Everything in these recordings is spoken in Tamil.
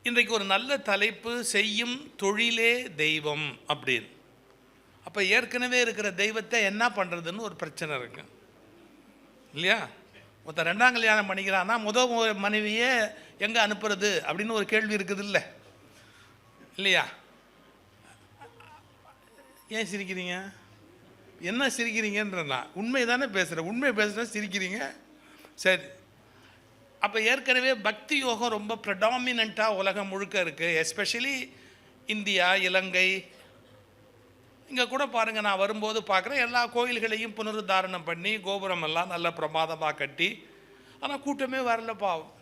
இன்றைக்கு ஒரு நல்ல தலைப்பு, செய்யும் தொழிலே தெய்வம் அப்படின்னு. அப்போ ஏற்கனவே இருக்கிற தெய்வத்தை என்ன பண்ணுறதுன்னு ஒரு பிரச்சனை இருக்கு இல்லையா? ஒருத்தர் ரெண்டாம் கல்யாணம் பண்ணிக்கிறான்னா முதல் மனைவியே எங்கே அனுப்புறது அப்படின்னு ஒரு கேள்வி இருக்குது இல்லையா? ஏன் சிரிக்கிறீங்க? என்ன சிரிக்கிறீங்கன்றா? உண்மை தானே பேசுகிறேன். உண்மை பேசுகிறேன், சிரிக்கிறீங்க. சரி, அப்போ ஏற்கனவே பக்தி யோகம் ரொம்ப ப்ரெடாமினண்ட்டாக உலகம் முழுக்க இருக்குது. எஸ்பெஷலி இந்தியா, இலங்கை. இங்கே கூட பாருங்கள், நான் வரும்போது பார்க்குறேன் எல்லா கோயில்களையும் புனருத்தாரணம் பண்ணி கோபுரம் எல்லாம் நல்ல பிரமாதமாக கட்டி, ஆனால் கூட்டமே வரல. பாவம்,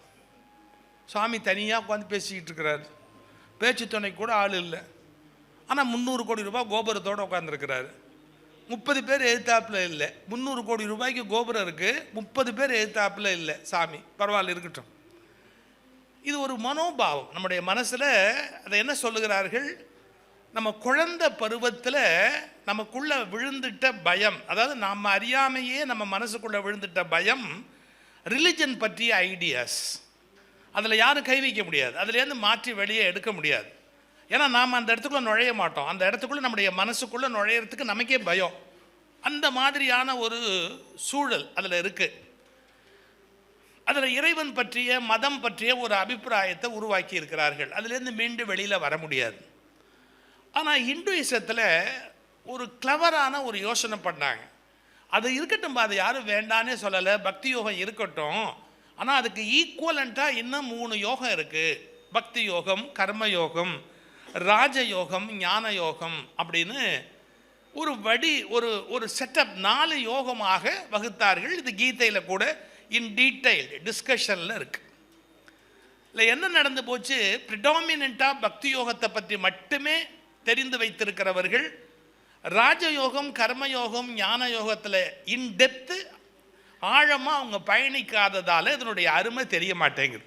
சாமி தனியாக உட்காந்து பேசிக்கிட்டு இருக்கிறாரு. பேச்சு துணை கூட ஆள் இல்லை. ஆனால் 300 கோடி ரூபாய் கோபுரத்தோடு உட்காந்துருக்கிறாரு. 30 பேர் எழுத்தாப்பில் இல்லை. 300 கோடி ரூபாய்க்கு கோபுரம் இருக்குது, 30 பேர் எழுத்தாப்பில் இல்லை. சாமி பரவாயில்ல, இருக்கட்டும். இது ஒரு மனோபாவம் நம்முடைய மனசில். அதை என்ன சொல்லுகிறார்கள்? நம்ம குழந்தை பருவத்தில் நமக்குள்ளே விழுந்துட்ட பயம், அதாவது நாம் அறியாமையே நம்ம மனசுக்குள்ளே விழுந்துட்ட பயம், ரிலிஜன் பற்றிய ஐடியாஸ். அதில் யாரும் கை வைக்க முடியாது, அதுலேருந்து மாற்றி வெளியே எடுக்க முடியாது. ஏன்னா நாம் அந்த இடத்துக்குள்ளே நுழைய மாட்டோம். அந்த இடத்துக்குள்ளே நம்முடைய மனசுக்குள்ளே நுழையிறதுக்கு நமக்கே பயம். அந்த மாதிரியான ஒரு சூழல் அதில் இருக்குது. அதில் இறைவன் பற்றிய, மதம் பற்றிய ஒரு அபிப்பிராயத்தை உருவாக்கி இருக்கிறார்கள். அதுலேருந்து மீண்டும் வெளியில் வர முடியாது. ஆனால் ஹிந்துயிசத்தில் ஒரு கிளவரான ஒரு யோசனை பண்ணாங்க. அது இருக்கட்டும், அது யாரும் வேண்டானே சொல்லலை, பக்தி யோகம் இருக்கட்டும். ஆனால் அதுக்கு ஈக்குவலண்ட்டாக இன்னும் 3 யோகம் இருக்குது. பக்தி யோகம், கர்ம யோகம், ராஜயோகம், ஞான யோகம் அப்படின்னு ஒரு ஒரு செட்டப் 4 யோகமாக வகுத்தார்கள். இது கீதையில் கூட இன் டீட்டெயில் டிஸ்கஷனில் இருக்குது. இல்லை என்ன நடந்து போச்சு? ப்ரிடாமினண்ட்டாக பக்தி யோகத்தை பற்றி மட்டுமே தெரிந்து வைத்திருக்கிறவர்கள் ராஜயோகம், கர்மயோகம், ஞான யோகத்தில் இன்டெப்த்து ஆழமாக அவங்க பயணிக்காததால் இதனுடைய அருமை தெரிய மாட்டேங்குது.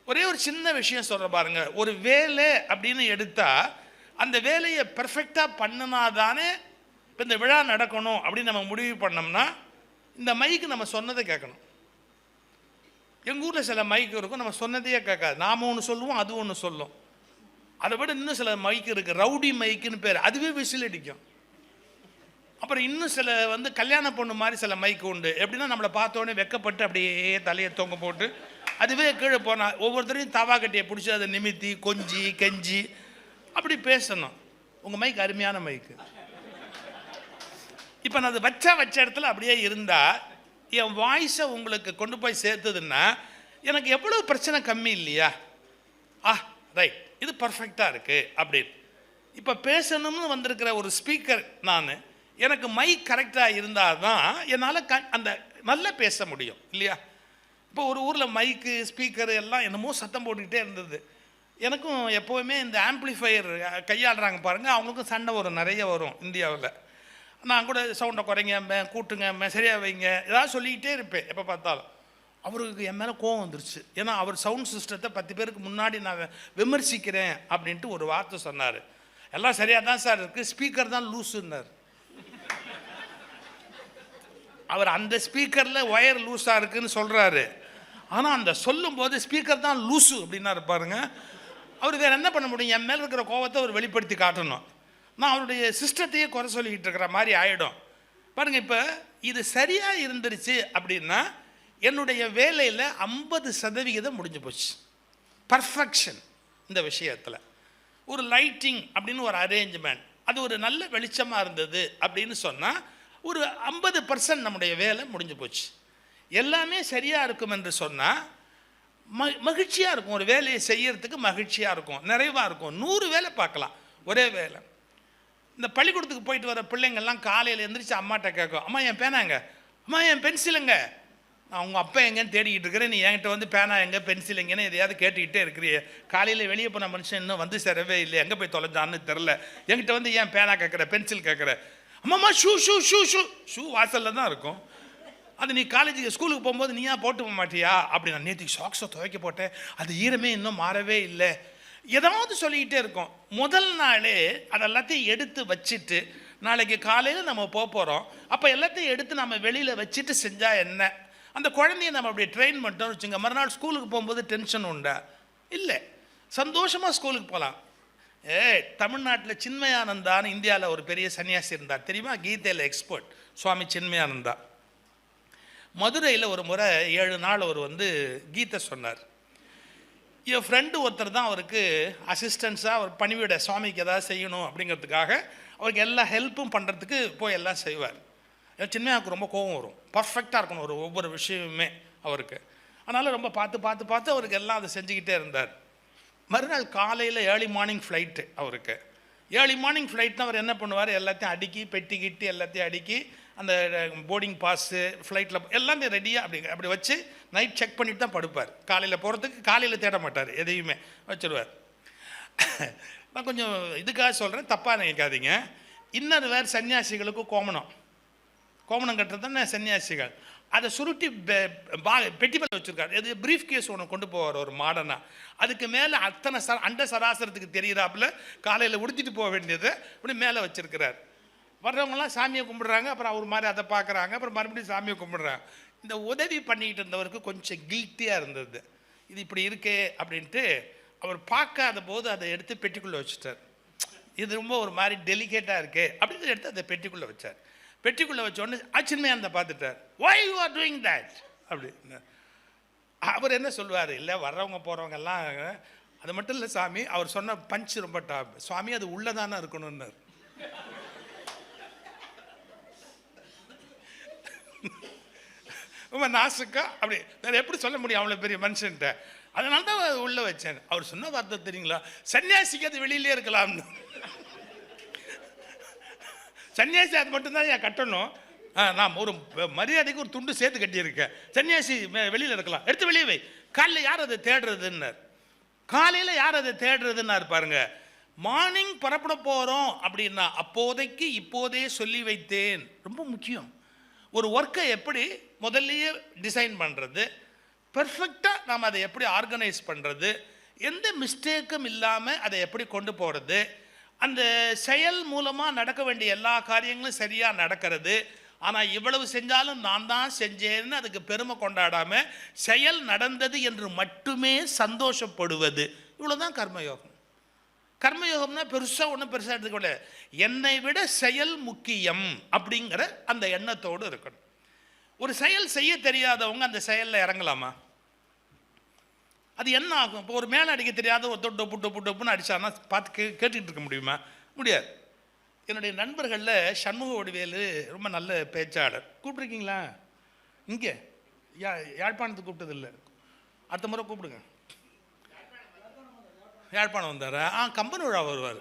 ஒரே ஒரு சின்ன விஷயம் சொல்கிற பாருங்க. ஒரு வேலை அப்படின்னு எடுத்தால் அந்த வேலையை பர்ஃபெக்டாக பண்ணினாதானே இப்போ இந்த விழா நடக்கணும் அப்படின்னு நம்ம முடிவு பண்ணோம்னா இந்த மைக்கு நம்ம சொன்னதை கேட்கணும். எங்கள் ஊரில் சில மைக்கு இருக்கும், நம்ம சொன்னதையே கேட்காது. நாம் ஒன்று சொல்லுவோம், அது ஒன்று சொல்லும். அதை விட இன்னும் சில மைக்கு இருக்குது, ரவுடி மைக்குன்னு பேர், அதுவே விசில் அடிக்கும். அப்புறம் இன்னும் சில கல்யாண பொண்ணு மாதிரி சில மைக்கு உண்டு. எப்படின்னா நம்மளை பார்த்தோன்னே வெக்கப்பட்டு அப்படியே தலையை தொங்க போட்டு அதுவே கீழே போனால் ஒவ்வொருத்தரையும் தவா கட்டியை பிடிச்சி அதை நிமித்தி கொஞ்சி கெஞ்சி அப்படி பேசணும். உங்கள் மைக்கு அருமையான மைக்கு. இப்போ நான் அதை வச்ச இடத்துல அப்படியே இருந்தால் என் வாய்ஸை உங்களுக்கு கொண்டு போய் சேர்த்ததுன்னா எனக்கு எவ்வளோ பிரச்சனை கம்மி இல்லையா? ரைட், இது பர்ஃபெக்டாக இருக்குது அப்படின்னு. இப்போ பேசணும்னு வந்திருக்கிற ஒரு ஸ்பீக்கர் நான், எனக்கு மைக் கரெக்டாக இருந்தால் தான் என்னால் அந்த நல்லா பேச முடியும் இல்லையா? இப்போ ஒரு ஊரில் மைக்கு, ஸ்பீக்கரு எல்லாம் என்னமோ சத்தம் போட்டுக்கிட்டே இருந்தது. எனக்கும் எப்போவுமே இந்த ஆம்ப்ளிஃபையர் கையாளுறாங்க பாருங்கள், அவங்களுக்கும் சண்டை வரும், நிறைய வரும் இந்தியாவில். நான் கூட சவுண்டை குறைங்க, கூட்டுங்க, சரியாக வைங்க, ஏதாவது சொல்லிக்கிட்டே இருப்பேன் எப்போ பார்த்தாலும். அவருக்கு என் மேலே கோவம் வந்துருச்சு. ஏன்னா அவர் சவுண்ட் சிஸ்டத்தை 10 பேருக்கு முன்னாடி நான் விமர்சிக்கிறேன் அப்படின்ட்டு ஒரு வார்த்தை சொன்னார். எல்லாம் சரியாக தான் சார் இருக்குது, ஸ்பீக்கர் தான் லூஸுன்னார். அவர் அந்த ஸ்பீக்கரில் ஒயர் லூஸாக இருக்குதுன்னு சொல்கிறாரு, ஆனால் அந்த சொல்லும்போது ஸ்பீக்கர் தான் லூஸு அப்படின்னா இருப்பாருங்க. அவர் வேறு என்ன பண்ண முடியும்? என் மேலே இருக்கிற கோவத்தை அவர் வெளிப்படுத்தி காட்டணும். நான் அவருடைய சிஸ்டத்தையே குறை சொல்லிக்கிட்டு இருக்கிற மாதிரி ஆகிடும் பாருங்கள். இப்போ இது சரியாக இருந்துருச்சு அப்படின்னா என்னுடைய வேலையில் 50% முடிஞ்சு போச்சு. பர்ஃபெக்ஷன் இந்த விஷயத்தில். ஒரு லைட்டிங் அப்படின்னு ஒரு அரேஞ்ச்மெண்ட், அது ஒரு நல்ல வெளிச்சமாக இருந்தது அப்படின்னு சொன்னால் ஒரு 50% நம்முடைய வேலை முடிஞ்சு போச்சு. எல்லாமே சரியாக இருக்கும் என்று சொன்னால் மகிழ்ச்சியாக இருக்கும். ஒரு வேலையை செய்யறதுக்கு மகிழ்ச்சியாக இருக்கும், நிறைவாக இருக்கும். 100 வேலை பார்க்கலாம் ஒரே வேலை. இந்த பள்ளிக்கூடத்துக்கு போயிட்டு வர பிள்ளைங்கள்லாம் காலையில் எழுந்திரிச்சு அம்மாட்ட கேட்கும், அம்மா என் பேனாங்க, அம்மா என் பென்சிலுங்க. நான் உங்கள் அப்பா எங்கேன்னு தேடிக்கிட்டு இருக்கிறேன், நீ என்கிட்ட பேனா எங்கே, பென்சில் எங்கேன்னு எதையாவது கேட்டுக்கிட்டே இருக்கிறியே. காலையில் வெளியே போன மனுஷன் இன்னும் சேரவே இல்லை, எங்கே போய் தொலைஞ்சான்னு தெரில. என்கிட்ட ஏன் பேனா கேட்குற, பென்சில் கேட்குற. அம்மாம்மா shoe shoe shoe shoe shoe வாசலில் தான் இருக்கும். அது நீ காலேஜுக்கு ஸ்கூலுக்கு போகும்போது நீயா போட்டு போக மாட்டியா? அப்படி நான் நேற்றுக்கு சாக்ஸை துவைக்க போட்டேன், அது ஈரமே இன்னும் மாறவே இல்லை. ஏதாவது சொல்லிக்கிட்டே இருக்கும். முதல் நாளே அது எல்லாத்தையும் எடுத்து வச்சுட்டு நாளைக்கு காலையில் நம்ம போகிறோம், அப்போ எல்லாத்தையும் எடுத்து நம்ம வெளியில் வச்சுட்டு செஞ்சால் என்ன? அந்த குழந்தைய நம்ம அப்படி ட்ரெயின் பண்ணிட்டோம்னு வச்சுங்க, மறுநாள் ஸ்கூலுக்கு போகும்போது டென்ஷன் உண்டா? இல்லை. சந்தோஷமாக ஸ்கூலுக்கு போகலாம். தமிழ்நாட்டில் சின்மயானந்தான்னு இந்தியாவில் ஒரு பெரிய சன்னியாசி இருந்தார் தெரியுமா? கீதையில் எக்ஸ்பர்ட் சுவாமி சின்மயானந்தா. மதுரையில் ஒரு முறை 7 நாள் அவர் கீதை சொன்னார். என் ஃப்ரெண்டு ஒருத்தர் தான் அவருக்கு அசிஸ்டன்ஸாக அவர் பணிவிட சுவாமிக்கு எதாவது செய்யணும் அப்படிங்கிறதுக்காக அவருக்கு எல்லா ஹெல்ப்பும் பண்ணுறதுக்கு போய் எல்லாம் செய்வார். சின்மயாவுக்கு ரொம்ப கோபம் வரும், பர்ஃபெக்டாக இருக்கணும் ஒவ்வொரு விஷயமுமே அவருக்கு. அதனால் ரொம்ப பார்த்து அவருக்கு எல்லாம் அதை செஞ்சுக்கிட்டே இருந்தார். மறுநாள் காலையில் ஏர்லி மார்னிங் ஃப்ளைட்டு அவருக்கு. ஏர்லி மார்னிங் ஃப்ளைட்னா அவர் என்ன பண்ணுவார், எல்லாத்தையும் அடுக்கி பெட்டி கிட்டி எல்லாத்தையும் அடுக்கி அந்த போர்டிங் பாஸு ஃப்ளைட்டில் எல்லாமே ரெடியாக அப்படி வச்சு நைட் செக் பண்ணிட்டு தான் படுப்பார். காலையில் போகிறதுக்கு காலையில் தேட மாட்டார், எதையுமே வச்சுருவார். நான் கொஞ்சம் இதுக்காக சொல்கிறேன், தப்பாக நினைக்காதீங்க. இன்னொரு வேறு சன்னியாசிகளுக்கும் கோமணம் கட்டுறது தானே சன்னியாசிகள். அதை சுருட்டி பெட்டி மேலே வச்சுருக்காரு. இது ப்ரீஃப் கேஸ் ஒன்று கொண்டு போவார் ஒரு மாடர்னாக. அதுக்கு மேலே அத்தனை அண்ட சராசரத்துக்கு தெரிகிறாப்புல காலையில் உடுத்திட்டு போக வேண்டியது இப்படி மேலே வச்சுருக்கிறார். வர்றவங்களாம் சாமியை கும்பிடுறாங்க, அப்புறம் அவர் மாதிரி அதை பார்க்குறாங்க, அப்புறம் மறுபடியும் சாமியை கும்பிடுறாங்க. இந்த உதவி பண்ணிக்கிட்டு இருந்தவருக்கு கொஞ்சம் கில்ட்டியாக இருந்தது, இது இப்படி இருக்கே அப்படின்ட்டு. அவர் பார்க்காத போது அதை எடுத்து பெட்டிக்குள்ளே வச்சுட்டார். இது ரொம்ப ஒரு மாதிரி டெலிகேட்டாக இருக்கே அப்படின்னு எடுத்து அதை பெட்டிக்குள்ளே வச்சார். பெட்டிக்குள்ளே வச்ச உடனே ஆச்சரியமே பார்த்துட்டார். why you are doing that அப்படின்னு. அவர் என்ன சொல்லுவார், இல்லை வர்றவங்க போகிறவங்க எல்லாம் அது மட்டும் இல்லை சாமி. அவர் சொன்ன பஞ்ச் ரொம்ப டாப். சுவாமி அது உள்ளதானே இருக்கணும்னார். ரொம்ப நாசுக்கா அப்படி வேறு எப்படி சொல்ல முடியும் அவ்வளோ பெரிய மனுஷன்ட்ட. அதனால தான் உள்ளே வச்சேன். அவர் சொன்ன வார்த்தை தெரியுங்களா, சன்னியாசிக்கு அது வெளியிலே இருக்கலாம்னு. சன்னியாசி அது மட்டும்தான் ஏன் கட்டணும், நான் ஒரு மரியாதைக்கு ஒரு துண்டு சேர்த்து கட்டியிருக்கேன். சன்னியாசி வெளியில் இருக்கலாம், எடுத்து வெளியே வை. காலையில் யார் அதை தேடுறதுன்னார். காலையில் யார் அதை தேடுறதுன்னாரு பாருங்க. மார்னிங் புறப்பட போகிறோம் அப்படின்னா அப்போதைக்கு இப்போதே சொல்லி வைத்தேன். ரொம்ப முக்கியம். ஒரு ஒர்க்கை எப்படி முதல்லையே டிசைன் பண்ணுறது, பெர்ஃபெக்டாக நாம் அதை எப்படி ஆர்கனைஸ் பண்ணுறது, எந்த மிஸ்டேக்கும் இல்லாமல் அதை எப்படி கொண்டு போகிறது, அந்த செயல் மூலமாக நடக்க வேண்டிய எல்லா காரியங்களும் சரியாக நடக்கிறது. ஆனால் இவ்வளவு செஞ்சாலும் நான் தான் செஞ்சேன்னு அதுக்கு பெருமை கொண்டாடாமல் செயல் நடந்தது என்று மட்டுமே சந்தோஷப்படுவது, இவ்வளோதான் கர்மயோகம். கர்மயோகம்னா பெருசாக ஒன்றும் பெருசாக எடுத்துக்கொள்ள, என்னை விட செயல் முக்கியம் அப்படிங்கிற அந்த எண்ணத்தோடு இருக்கணும். ஒரு செயல் செய்ய தெரியாதவங்க அந்த செயலில் இறங்கலாமா? அது என்ன ஆகும்? இப்போ ஒரு மேலே அடிக்க தெரியாத ஒரு டொப்புன்னு அடித்தான்னா பார்த்து கேட்டுக்கிட்டு இருக்க முடியுமா? முடியாது. என்னுடைய நண்பர்களில் சண்முக வடிவேலு ரொம்ப நல்ல பேச்சாளர். கூப்பிட்ருக்கீங்களா? இங்கே யாழ்ப்பாணத்துக்கு கூப்பிட்டதில்லை, அடுத்த முறை கூப்பிடுங்க. யாழ்ப்பாணம் வந்தார். கம்பன் விழா வருவார்.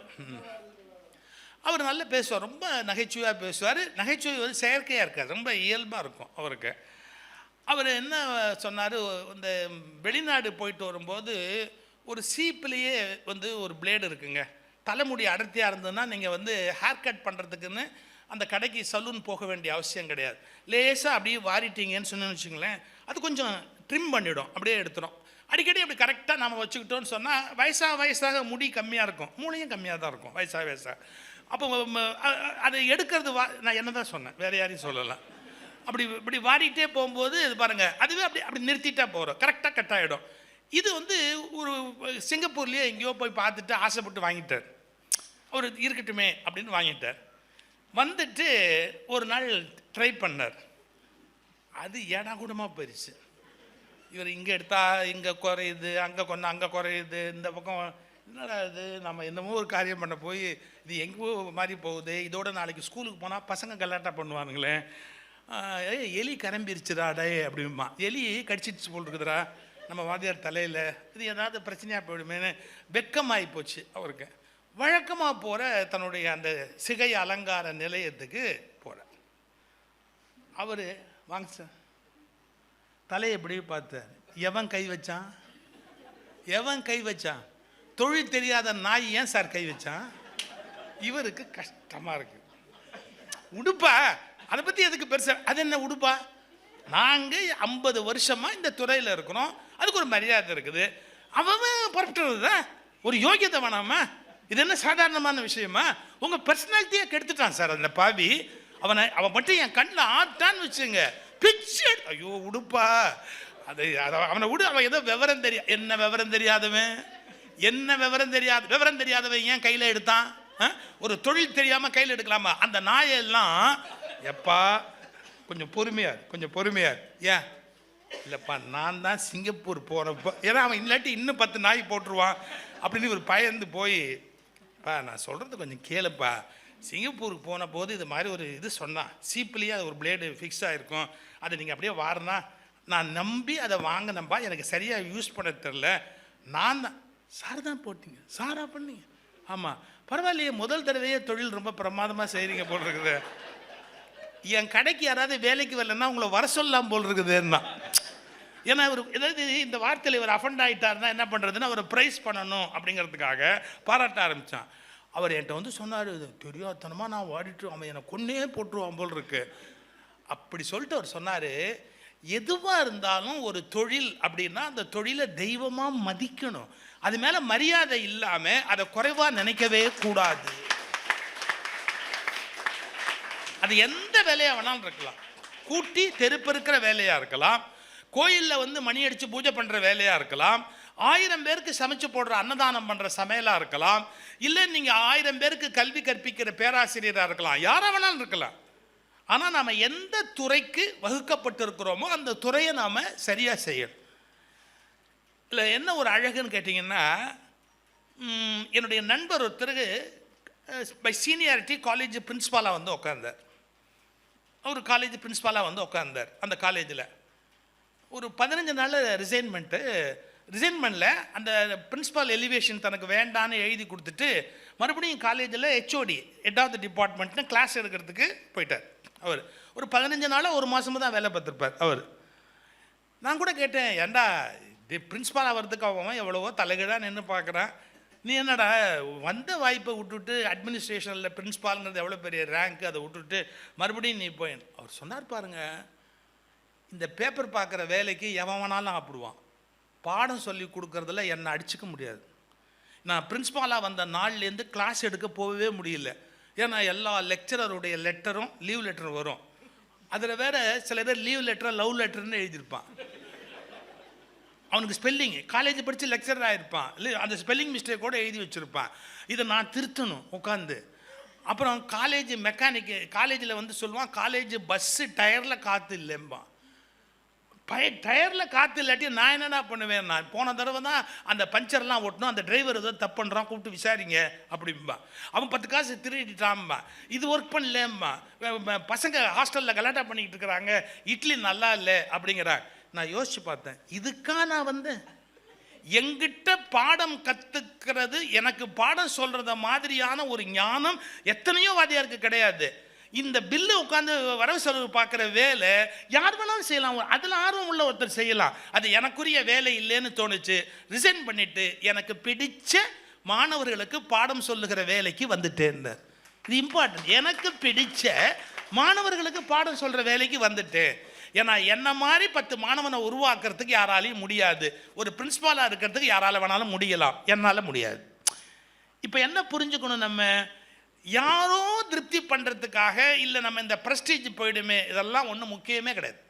அவர் நல்லா பேசுவார், ரொம்ப நகைச்சுவையாக பேசுவார். நகைச்சுவை செயற்கையாக இருக்காது, ரொம்ப இயல்பாக இருக்கும் அவருக்கு. அவர் என்ன சொன்னார், இந்த வெளிநாடு போயிட்டு வரும்போது ஒரு சீப்லேயே ஒரு பிளேடு இருக்குங்க. தலைமுடி அடர்த்தியாக இருந்ததுன்னா நீங்கள் ஹேர் கட் பண்ணுறதுக்குன்னு அந்த கடைக்கு சலூன் போக வேண்டிய அவசியம் கிடையாது. லேசாக அப்படியே வாரிட்டீங்கன்னு சொன்னு வச்சுங்களேன், அது கொஞ்சம் ட்ரிம் பண்ணிவிடும், அப்படியே எடுத்துடும். அடிக்கடி அப்படி கரெக்டாக நம்ம வச்சுக்கிட்டோன்னு சொன்னால் வயசாக முடி கம்மியாக இருக்கும், மூளையும் கம்மியாக தான் இருக்கும் வயசாக. அப்போ அதை எடுக்கிறது நான் என்ன தான் சொன்னேன், வேறு யாரையும் சொல்லலாம். இப்படி வாரிட்டே போகும்போது இது பாருங்கள், அதுவே அப்படி நிறுத்திட்டா போகிறோம், கரெக்டாக கட் ஆகிடும். இது ஒரு சிங்கப்பூர்லேயே எங்கேயோ போய் பார்த்துட்டு ஆசைப்பட்டு வாங்கிட்டார். அவர் இருக்கட்டுமே அப்படின்னு வாங்கிட்டார். வந்துட்டு ஒரு நாள் ட்ரை பண்ணார். அது ஏடாகூடமாக போயிடுச்சு. இவர் இங்கே எடுத்தால் இங்கே குறையுது, அங்கே குறையுது, இந்த பக்கம் என்னடா இது, நம்ம என்னமோ ஒரு காரியம் பண்ண போய் இது எங்கோ மாதிரி போகுது. இதோட நாளைக்கு ஸ்கூலுக்கு போனால் பசங்க கலாட்டா பண்ணுவானுங்களே, எலி கரம்பிருச்சுடாடே அப்படிமா, எலி கடிச்சிடுச்சு போல் இருக்குதுடா நம்ம வாத்தியார் தலையில், இது ஏதாவது பிரச்சனையாக போயிடுமேனு வெக்கமாகி போச்சு அவருக்கு. வழக்கமாக போகிற தன்னுடைய அந்த சிகை அலங்கார நிலையத்துக்கு போகிறார். அவர் வாங்க சார், தலையை எப்படி பார்த்தார். எவன் கை வச்சான்? தொழில் தெரியாத நாய் ஏன் சார் கை வச்சான்? இவருக்கு கஷ்டமாக இருக்கு. உடுப்பா, அதை பற்றி எதுக்கு பெருசா, அது என்ன உடுப்பா? நாங்கள் 50 வருஷமாக இந்த துறையில் இருக்கிறோம், அதுக்கு ஒரு மரியாதை இருக்குது. அவன் புறப்பட்டுறது தான் ஒரு யோகியதை வேணாமா? இது என்ன சாதாரணமான விஷயமா? உங்கள் பர்சனாலிட்டியை கெடுத்துட்டான் சார் அந்த பாவி. அவன் மட்டும் என் கண்ணில் ஆட்டான்னு வச்சுங்க, பிச்சு. ஐயோ உடுப்பா, அவனை விடு, அவன் ஏதோ விவரம் என்ன விவரம் தெரியாதவன், என்ன விவரம் தெரியாதவன் ஏன் கையில் எடுத்தான்? ஒரு தொழில் தெரியாமல் கையில் எடுக்கலாமா? அந்த நாயெல்லாம் எப்பா கொஞ்சம் பொறுமையார் ஏன் இல்லைப்பா, நான் தான் சிங்கப்பூர் போகிறப்போ, ஏன்னா அவன் இல்லாட்டி இன்னும் 10 நாய் போட்டுருவான் அப்படின்னு ஒரு பயந்து போய், பா நான் சொல்கிறது கொஞ்சம் கேளுப்பா, சிங்கப்பூருக்கு போன போது இது மாதிரி ஒரு இது சொன்னான், சீப்லேயே அது ஒரு பிளேடு ஃபிக்ஸ் ஆகிருக்கும், அதை நீங்கள் அப்படியே வாரினா நான் நம்பி அதை வாங்கினப்பா, எனக்கு சரியாக யூஸ் பண்ண தெரில, நான் தான். சார் தான் போட்டிங்க? சாரா பண்ணீங்க? ஆமாம். பரவாயில்லையே, முதல் தடவையே தொழில் ரொம்ப பிரமாதமாக செய்கிறீங்க போல் இருக்குது. என் கடைக்கு யாராவது வேலைக்கு வரலன்னா உங்களை வர சொல்லலாம் போல் இருக்குதுன்னா. ஏன்னா அவர் ஏதாவது இந்த வார்த்தையில் இவர் அஃபண்ட் ஆகிட்டாருன்னா என்ன பண்ணுறதுன்னா அவரை ப்ரைஸ் பண்ணணும் அப்படிங்கிறதுக்காக பாராட்ட ஆரம்பித்தான். அவர் என்கிட்ட வந்து சொன்னார், தெரியாதனமாக நான் வாடிட்டு அவன் என்னை கொன்னே போட்டுருவான் போல் இருக்கு அப்படி சொல்லிட்டு அவர் சொன்னார், எதுவாக இருந்தாலும் ஒரு தொழில் அப்படின்னா அந்த தொழிலை தெய்வமாக மதிக்கணும், அது மேலே மரியாதை இல்லாமல் அதை குறைவாக நினைக்கவே கூடாது. அது எந்த வேலையாக வேணாலும் இருக்கலாம், கூட்டி தெருப்பெருக்கிற வேலையாக இருக்கலாம், கோயிலில் வந்து மணி அடித்து பூஜை பண்ணுற வேலையாக இருக்கலாம், 1000 பேருக்கு சமைச்சு போடுற அன்னதானம் பண்ணுற சமையலாக இருக்கலாம், இல்லை நீங்கள் 1000 பேருக்கு கல்வி கற்பிக்கிற பேராசிரியராக இருக்கலாம், யாராக வேணாலும் இருக்கலாம். ஆனால் நாம் எந்த துறைக்கு வகுக்கப்பட்டிருக்கிறோமோ அந்த துறையை நாம் சரியாக செய்யணும். இல்லை என்ன ஒரு அழகுன்னு கேட்டிங்கன்னா, என்னுடைய நண்பர் ஒருத்தருக்கு பை சீனியாரிட்டி காலேஜ் பிரின்ஸ்பாலாக வந்து உட்கார்ந்தார். அவர் காலேஜ் பிரின்ஸ்பாலாக வந்து உட்கார்ந்தார். அந்த காலேஜில் ஒரு 15 நாள் ரிசைன்மெண்ட்டில் அந்த பிரின்ஸ்பால் எலிவேஷன் தனக்கு வேண்டான்னு எழுதி கொடுத்துட்டு மறுபடியும் காலேஜில் ஹெச்ஓடி ஹெட் ஆஃப் த டிபார்ட்மெண்ட்னு கிளாஸ் எடுக்கிறதுக்கு போயிட்டார். அவர் ஒரு 15 நாளாக 1 மாதமாக தான் வேலை பார்த்துருப்பார் அவர். நான் கூட கேட்டேன், ஏண்டா பிரின்ஸ்பால் ஆகிறதுக்கு அவன் எவ்வளவோ தலைகீழாக நின்று பார்க்குறான், நீ என்னடா வந்த வாய்ப்பை விட்டுட்டு அட்மினிஸ்ட்ரேஷனில் பிரின்ஸ்பாலுங்கிறது எவ்வளோ பெரிய ரேங்க்கு, அதை விட்டுட்டு மறுபடியும் நீ போய். அவர் சொன்னார் பாருங்க, இந்த பேப்பர் பார்க்குற வேலைக்கு எவன் வேணாலும் ஆப்பிடுவான், பாடம் சொல்லி கொடுக்குறதுல என்னை அடிச்சுக்க முடியாது. நான் பிரின்ஸ்பாலாக வந்த நாள்லேருந்து கிளாஸ் எடுக்க போகவே முடியல. ஏன்னா எல்லா லெக்சரருடைய லெட்டரும் லீவ் லெட்டர் வரும், அதில் வேறு சில பேர் லீவ் லெட்டரை லவ் லெட்டர்னு எழுதியிருப்பான். அவனுக்கு ஸ்பெல்லிங் காலேஜ் படித்து லெக்சராக இருப்பான், இல்லை அந்த ஸ்பெல்லிங் மிஸ்டேக் கூட எழுதி வச்சுருப்பான். இதை நான் திருத்தணும் உட்காந்து. அப்புறம் காலேஜ் மெக்கானிக்கு காலேஜில் வந்து சொல்லுவான், காலேஜ் பஸ்ஸு டயரில் காற்று இல்லைம்பான். டயரில் காற்று இல்லாட்டி நான் என்னென்ன பண்ணுவேன், நான் போன தடவை தான் அந்த பஞ்சர்லாம் ஓட்டணும், அந்த டிரைவர் ஏதோ தப்பு பண்ணுறான், கூப்பிட்டு விசாரிங்க அப்படிம்பா. அவன் 10 காசு திருடிட்டான்பா, இது ஒர்க் பண்ணலேம்பா, பசங்க ஹாஸ்டலில் கலாட்டா பண்ணிக்கிட்டு இருக்கிறாங்க, இட்லி நல்லா இல்லை அப்படிங்கிறாங்க. நான் யோசிச்சு பார்த்தேன், இதுக்கா நான் வந்து எங்கிட்ட பாடம் கற்றுக்கிறது, எனக்கு பாடம் சொல்கிறத மாதிரியான ஒரு ஞானம் எத்தனையோ வாதியாருக்கு கிடையாது. இந்த பில்லு உட்காந்து வரவு செலவு பார்க்குற வேலை யார் வேணாலும் செய்யலாம், அதில் ஆர்வம் உள்ள ஒருத்தர் செய்யலாம். அது எனக்குரிய வேலை இல்லைன்னு தோணுச்சு, ரிசைன் பண்ணிவிட்டு எனக்கு பிடிச்ச மாணவர்களுக்கு பாடம் சொல்லுகிற வேலைக்கு வந்துட்டேன். இது இம்பார்ட்டன்ட், எனக்கு பிடிச்ச மாணவர்களுக்கு பாடம் சொல்கிற வேலைக்கு வந்துட்டேன். ஏன்னா என்ன மாதிரி 10 மாணவனை உருவாக்குறதுக்கு யாராலையும் முடியாது, ஒரு பிரின்ஸ்பாலாக இருக்கிறதுக்கு யாரால வேணாலும் முடியலாம், என்னால் முடியாது. இப்போ என்ன புரிஞ்சுக்கணும், நம்ம யாரோ திருப்தி பண்ணுறதுக்காக இல்லை நம்ம இந்த ப்ரெஸ்டீஜ் போயிடுமே, இதெல்லாம் ஒன்றும் முக்கியமே கிடையாது.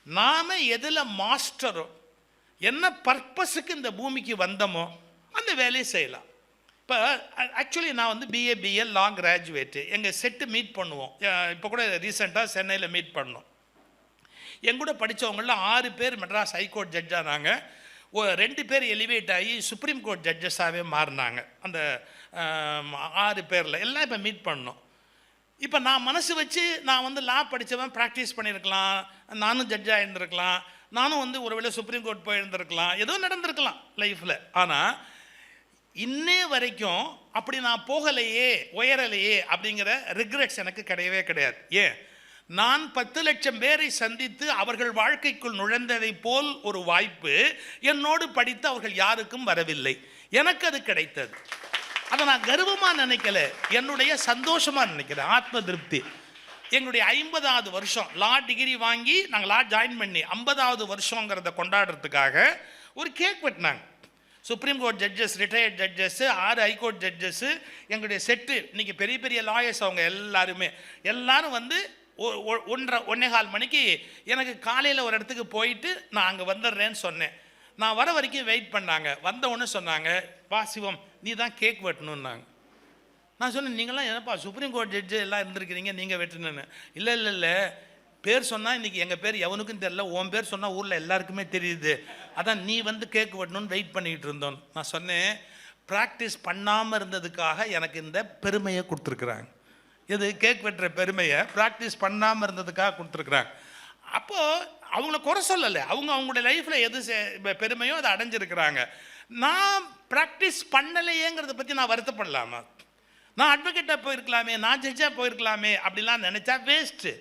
நாம் எதில் மாஸ்டரோ, என்ன பர்பஸுக்கு இந்த பூமிக்கு வந்தோமோ அந்த வேலையை செய்யலாம். இப்போ ஆக்சுவலி நான் வந்து பிஏ லா கிராஜுவேட்டு, எங்கள் செட்டு மீட் பண்ணுவோம். இப்போ கூட ரீசெண்டாக சென்னையில் மீட் பண்ணோம். எங்கூட படித்தவங்களில் 6 பேர் மெட்ராஸ் ஹைகோர்ட் ஜட்ஜானாங்க, 2 பேர் எலிவேட் ஆகி சுப்ரீம் கோர்ட் ஜட்ஜஸாகவே மாறினாங்க. அந்த 6 பேரில் எல்லாம் இப்போ மீட் பண்ணோம். இப்போ நான் மனசு வச்சு நான் வந்து லா படித்தவன் ப்ராக்டிஸ் பண்ணியிருக்கலாம், நானும் ஜட்ஜாக இருந்திருக்கலாம், நானும் வந்து ஒரு வேளை சுப்ரீம் கோர்ட் போயிருந்திருக்கலாம், ஏதோ நடந்திருக்கலாம் லைஃப்பில். ஆனால் இன்னே வரைக்கும் அப்படி நான் போகலையே, உயரலையே அப்படிங்கிற ரிக்ரெட்ஸ் எனக்கு கிடையவே கிடையாது. ஏன், நான் 10 லட்சம் பேரை சந்தித்து அவர்கள் வாழ்க்கைக்குள் நுழைந்ததை போல் ஒரு வாய்ப்பு என்னோடு படித்து அவர்கள் யாருக்கும் வரவில்லை. எனக்கு அது கிடைத்தது. அதை நான் கர்வமாக நினைக்கல, என்னுடைய சந்தோஷமாக நினைக்கிறேன், ஆத்ம திருப்தி. எங்களுடைய 50வது வருஷம் லா டிகிரி வாங்கி நாங்கள் லா ஜாயின் பண்ணி 50வது வருஷங்கிறத கொண்டாடுறதுக்காக ஒரு கேக் வெட்டினாங்க. Supreme court judges, retired judges, 6 high court judges, எங்களுடைய செட்டு, இன்றைக்கி பெரிய பெரிய லாயர்ஸ், அவங்க எல்லாரும் வந்து 1:30 1:15 மணிக்கு எனக்கு காலையில் ஒரு இடத்துக்கு போயிட்டு நான் அங்கே வந்துடுறேன்னு சொன்னேன். நான் வர வரைக்கும் வெயிட் பண்ணாங்க. வந்த உடனே சொன்னாங்க, வா சிவம் நீ தான் கேக் வெட்டணுன்னாங்க. நான் சொன்னேன், நீங்களாம் என்னப்பா சுப்ரீம் கோர்ட் ஜட்ஜு எல்லாம் இருந்திருக்கிறீங்க, நீங்கள் வெட்டணுன்னு. இல்லை இல்லை இல்லை, பேர் சொன்னால் இன்றைக்கி எங்கள் பேர் எவனுக்கும் தெரியல, உன் பேர் சொன்னால் ஊரில் எல்லாருக்குமே தெரியுது, அதான் நீ வந்து கேக் வெட்டணும்னு வெயிட் பண்ணிகிட்டு இருந்தோம். நான் சொன்னேன், ப்ராக்டிஸ் பண்ணாமல் இருந்ததுக்காக எனக்கு இந்த பெருமையை கொடுத்துருக்குறாங்க. இது கேக் வெட்டுற பெருமையை ப்ராக்டிஸ் பண்ணாமல் இருந்ததுக்காக கொடுத்துருக்குறாங்க. அப்போது அவங்கள குறை சொல்லலை, அவங்களுடைய லைஃப்பில் எது பெருமையோ அதை அடைஞ்சிருக்கிறாங்க. நான் ப்ராக்டிஸ் பண்ணலையேங்கிறத பற்றி நான் வருத்தப்படலாமா? நான் அட்வொகேட்டாக போயிருக்கலாமே, நான் ஜட்ஜாக போயிருக்கலாமே அப்படிலாம் நினச்சா வேஸ்ட்டு.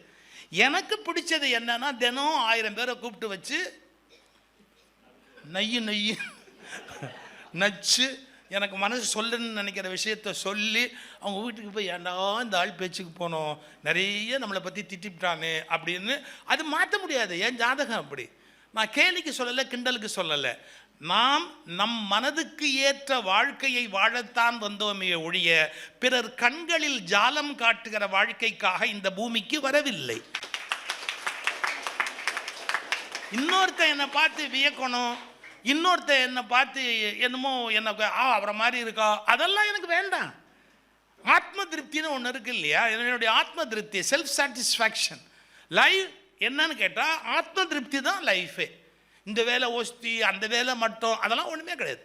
எனக்கு பிடிச்சது என்னன்னா, தினம் 1000 பேரை கூப்பிட்டு வச்சு நெய்யு நச்சு எனக்கு மனசு சொல்லுன்னு நினைக்கிற விஷயத்த சொல்லி அவங்க வீட்டுக்கு போய் ஏண்டா இந்த ஆள் பேச்சுக்கு போனோம், நிறைய நம்மளை பற்றி திட்டிவிட்டானே அப்படின்னு. அது மாற்ற முடியாது, என் ஜாதகம் அப்படி. நான் கேலிக்கு சொல்லலை, கிண்டலுக்கு சொல்லலை. நாம் நம் மனதுக்கு ஏற்ற வாழ்க்கையை வாழத்தான் வந்தோமே ஒழிய பிறர் கண்களில் ஜாலம் காட்டுகிற வாழ்க்கைக்காக இந்த பூமிக்கு வரவில்லை. இன்னொருத்த என்னை பார்த்து வியக்கணும், இன்னொருத்த என்னை பார்த்து என்னமோ எனக்கு அவரை மாதிரி இருக்கா, அதெல்லாம் எனக்கு வேண்டாம். ஆத்ம திருப்தின்னு ஒன்று இருக்கு இல்லையா? என்னுடைய ஆத்ம திருப்தி, செல்ஃப் சாட்டிஸ்ஃபேக்ஷன். லைஃப் என்னன்னு கேட்டால் ஆத்ம திருப்தி தான் லைஃபே. இந்த வேலை ஒஸ்தி, அந்த வேலை மட்டும், அதெல்லாம் ஒன்றுமே கிடையாது.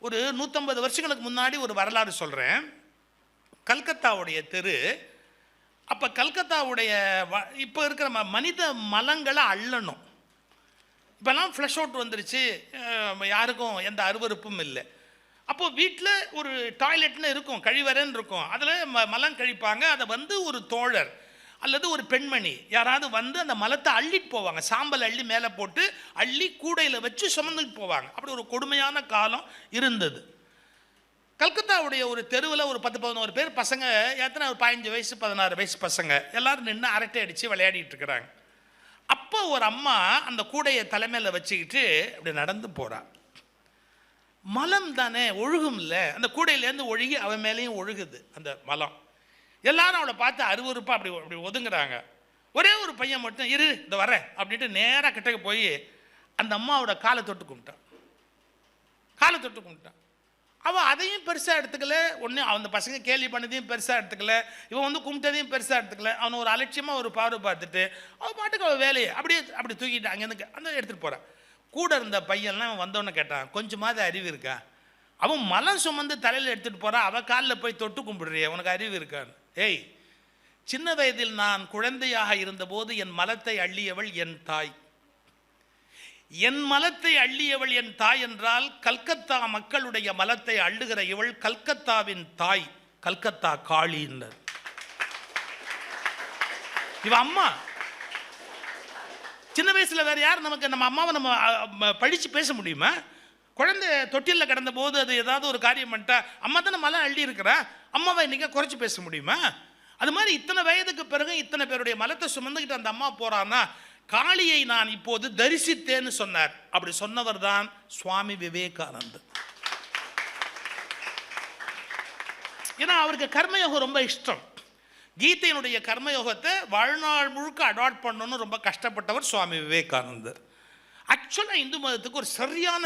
ஒரு 150 வருஷங்களுக்கு முன்னாடி ஒரு வரலாறு சொல்கிறேன். கல்கத்தாவுடைய தெரு, அப்போ கல்கத்தாவுடைய இப்போ இருக்கிற மனித மலங்களை அள்ளணும். இப்போல்லாம் ஃப்ளஷ் அவுட் வந்துருச்சு, யாருக்கும் எந்த அருவருப்பும் இல்லை. அப்போது வீட்டில் ஒரு டாய்லெட்னு இருக்கும், கழிவறைன்னு இருக்கும், அதில் மலம் கழிப்பாங்க. அதை வந்து ஒரு தோழர் அல்லது ஒரு பெண்மணி யாராவது வந்து அந்த மலத்தை அள்ளிட்டு போவாங்க. சாம்பல் அள்ளி மேலே போட்டு அள்ளி கூடையில் வச்சு சுமந்துட்டு போவாங்க. அப்படி ஒரு கொடுமையான காலம் இருந்தது. கல்கத்தாவுடைய ஒரு தெருவில் ஒரு 10-11 பேர் பசங்க, எத்தனை ஒரு 15 வயசு 16 வயசு பசங்க எல்லோரும் நின்று அரட்டை அடித்து விளையாடிட்டு இருக்கிறாங்க. அப்போ ஒரு அம்மா அந்த கூடையை தலைமையில் வச்சுக்கிட்டு அப்படி நடந்து போகிறாள். மலம் தானே ஒழுகும் இல்லை, அந்த கூடையிலேருந்து ஒழுகி அவன் மேலேயும் ஒழுகுது அந்த மலம். எல்லாரும் அவளை பார்த்து அருவருப்பாக அப்படி அப்படி ஒதுங்குறாங்க. ஒரே ஒரு பையன் மட்டும் இரு இந்த வரேன் அப்படின்ட்டு நேராக கிட்டக்க போய் அந்த அம்மாவோட காலை தொட்டு கும்பிட்டான். அவன் அதையும் பெருசாக எடுத்துக்கல, ஒன்று அந்த பசங்க கேள்வி பண்ணதையும் பெருசாக எடுத்துக்கல, இவன் வந்து கும்பிட்டதையும் பெருசாக எடுத்துக்கல. அவனை ஒரு அலட்சியமாக ஒரு பார்வை பார்த்துட்டு அவன் பாட்டுக்கு அவன் வேலையை அப்படி தூக்கிட்டு அங்கேருந்து அந்த எடுத்துகிட்டு போகிறான். கூட இருந்த பையன்லாம் அவன் வந்தவொன்னே கேட்டான், கொஞ்சமாவது அறிவு இருக்கா? அவன் மலம் சுமந்து தலையில் எடுத்துகிட்டு போகிறான், அவன் காலில் போய் தொட்டு கும்பிடுறிய, உனக்கு அறிவு இருக்கான்னு. ஏய், சின்ன வயதில் நான் குழந்தையாக இருந்தபோது என் மலத்தை அள்ளியவள் என் தாய். என் மலத்தை அள்ளியவள் என் தாய் என்றால் கல்கத்தா மக்களுடைய மலத்தை அள்ளுகிற இவள் கல்கத்தாவின் தாய், கல்கத்தா காளி என்றார். இவ அம்மா. சின்ன வயசுல வேற யார் நமக்கு நம்ம அம்மாவை நம்ம படிச்சு பேச முடியுமா? குழந்தை தொட்டிலில் கிடந்த போது அது ஏதாவது ஒரு காரியம் பண்ணிட்டா அம்மா தானே மலம் அள்ளி இருக்கிறா, அம்மாவை இன்னைக்கு குறைச்சி பேச முடியுமா? அது மாதிரி இத்தனை வயதுக்கு பிறகு இத்தனை பேருடைய மலத்தை சுமந்துக்கிட்டு அந்த அம்மா போறான்னா, காளியை நான் இப்போது தரிசித்தேன்னு சொன்னார். அப்படி சொன்னவர் தான் சுவாமி விவேகானந்தர். ஏன்னா அவருக்கு கர்மயோகம் ரொம்ப இஷ்டம். கீதையினுடைய கர்மயோகத்தை வாழ்நாள் முழுக்க அடாப்ட் பண்ணணும்னு ரொம்ப கஷ்டப்பட்டவர் சுவாமி விவேகானந்தர். ஆக்சுவலாக இந்து மதத்துக்கு ஒரு சரியான